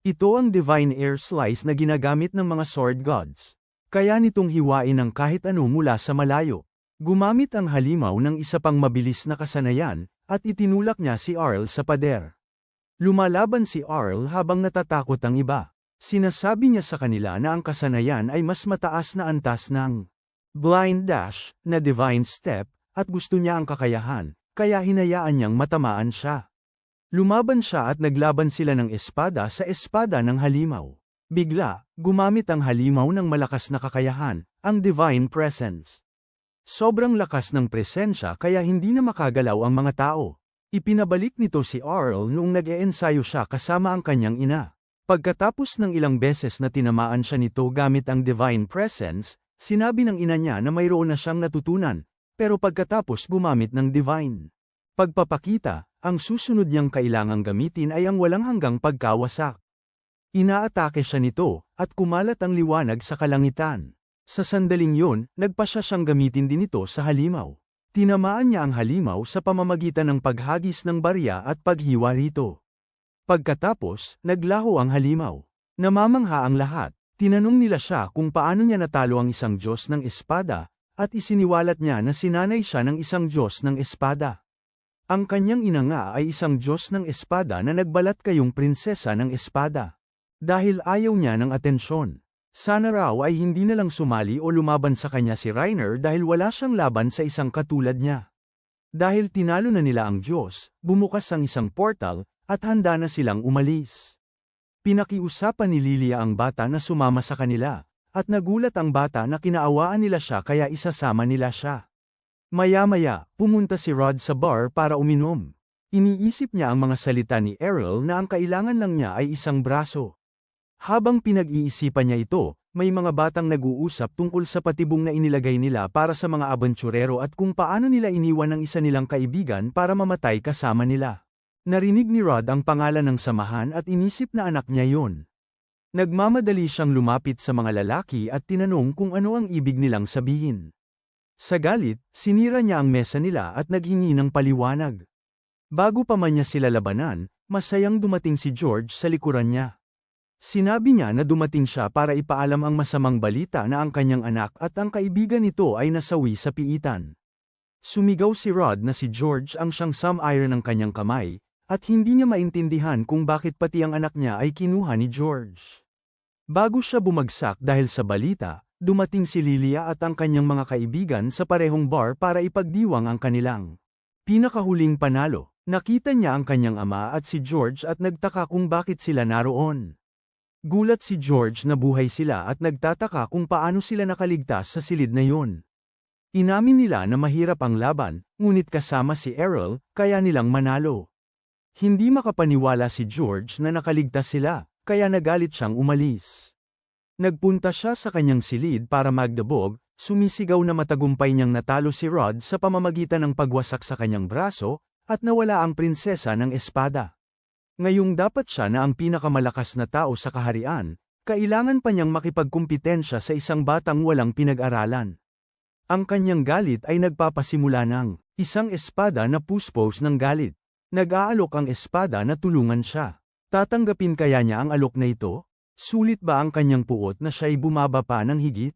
Ito ang Divine Air Slice na ginagamit ng mga Sword Gods. Kaya nitong hiwain ng kahit ano mula sa malayo. Gumamit ang halimaw ng isa pang mabilis na kasanayan, at itinulak niya si Arl sa pader. Lumalaban si Arl habang natatakot ang iba. Sinasabi niya sa kanila na ang kasanayan ay mas mataas na antas ng Blind Dash na Divine Step, at gusto niya ang kakayahan, kaya hinayaan niyang matamaan siya. Lumaban siya at naglaban sila ng espada sa espada ng halimaw. Bigla, gumamit ang halimaw ng malakas na kakayahan, ang Divine Presence. Sobrang lakas ng presensya kaya hindi na makagalaw ang mga tao. Ipinabalik nito si Arl noong nag-eensayo siya kasama ang kanyang ina. Pagkatapos ng ilang beses na tinamaan siya nito gamit ang Divine Presence, sinabi ng ina niya na mayroon na siyang natutunan, pero pagkatapos gumamit ng Divine Pagpapakita, ang susunod niyang kailangang gamitin ay ang walang hanggang pagkawasak. Inaatake siya nito, at kumalat ang liwanag sa kalangitan. Sa sandaling yun, nagpasya siyang gamitin din ito sa halimaw. Tinamaan niya ang halimaw sa pamamagitan ng paghagis ng barya at paghiwa rito. Pagkatapos, naglaho ang halimaw. Namamangha ang lahat. Tinanong nila siya kung paano niya natalo ang isang Diyos ng Espada, at isiniwalat niya na sinanay siya ng isang Diyos ng Espada. Ang kanyang ina nga ay isang Diyos ng Espada na nagbalat kayong prinsesa ng Espada. Dahil ayaw niya ng atensyon. Sana raw ay hindi na lang sumali o lumaban sa kanya si Reiner dahil wala siyang laban sa isang katulad niya. Dahil tinalo na nila ang Diyos, bumukas ang isang portal, at handa na silang umalis. Pinakiusapan ni Lilia ang bata na sumama sa kanila, at nagulat ang bata na kinaawaan nila siya kaya isasama nila siya. Maya-maya, pumunta si Rod sa bar para uminom. Iniisip niya ang mga salita ni Errol na ang kailangan lang niya ay isang braso. Habang pinag-iisipan niya ito, may mga batang nag-uusap tungkol sa patibong na inilagay nila para sa mga abenturero at kung paano nila iniwan ang isa nilang kaibigan para mamatay kasama nila. Narinig ni Rod ang pangalan ng samahan at inisip na anak niya yon. Nagmamadali siyang lumapit sa mga lalaki at tinanong kung ano ang ibig nilang sabihin. Sa galit, sinira niya ang mesa nila at naghingi ng paliwanag. Bago pa man niya sila labanan, masayang dumating si George sa likuran niya. Sinabi niya na dumating siya para ipaalam ang masamang balita na ang kanyang anak at ang kaibigan nito ay nasawi sa piitan. Sumigaw si Rod na si George ang siyang some-iron ng kanyang kamay, at hindi niya maintindihan kung bakit pati ang anak niya ay kinuha ni George. Bago siya bumagsak dahil sa balita, dumating si Lilia at ang kanyang mga kaibigan sa parehong bar para ipagdiwang ang kanilang pinakahuling panalo. Nakita niya ang kanyang ama at si George at nagtaka kung bakit sila naroon. Gulat si George na buhay sila at nagtataka kung paano sila nakaligtas sa silid na yun. Inamin nila na mahirap ang laban, ngunit kasama si Errol, kaya nilang manalo. Hindi makapaniwala si George na nakaligtas sila, kaya nagalit siyang umalis. Nagpunta siya sa kanyang silid para magdabog, sumisigaw na matagumpay niyang natalo si Rod sa pamamagitan ng pagwasak sa kanyang braso, at nawala ang prinsesa ng espada. Ngayong dapat siya na ang pinakamalakas na tao sa kaharian, kailangan pa niyang makipagkumpitensya sa isang batang walang pinag-aralan. Ang kanyang galit ay nagpapasimula ng isang espada na puspos ng galit. Nag-aalok ang espada na tulungan siya. Tatanggapin kaya niya ang alok na ito? Sulit ba ang kanyang puot na siya'y bumaba pa ng higit?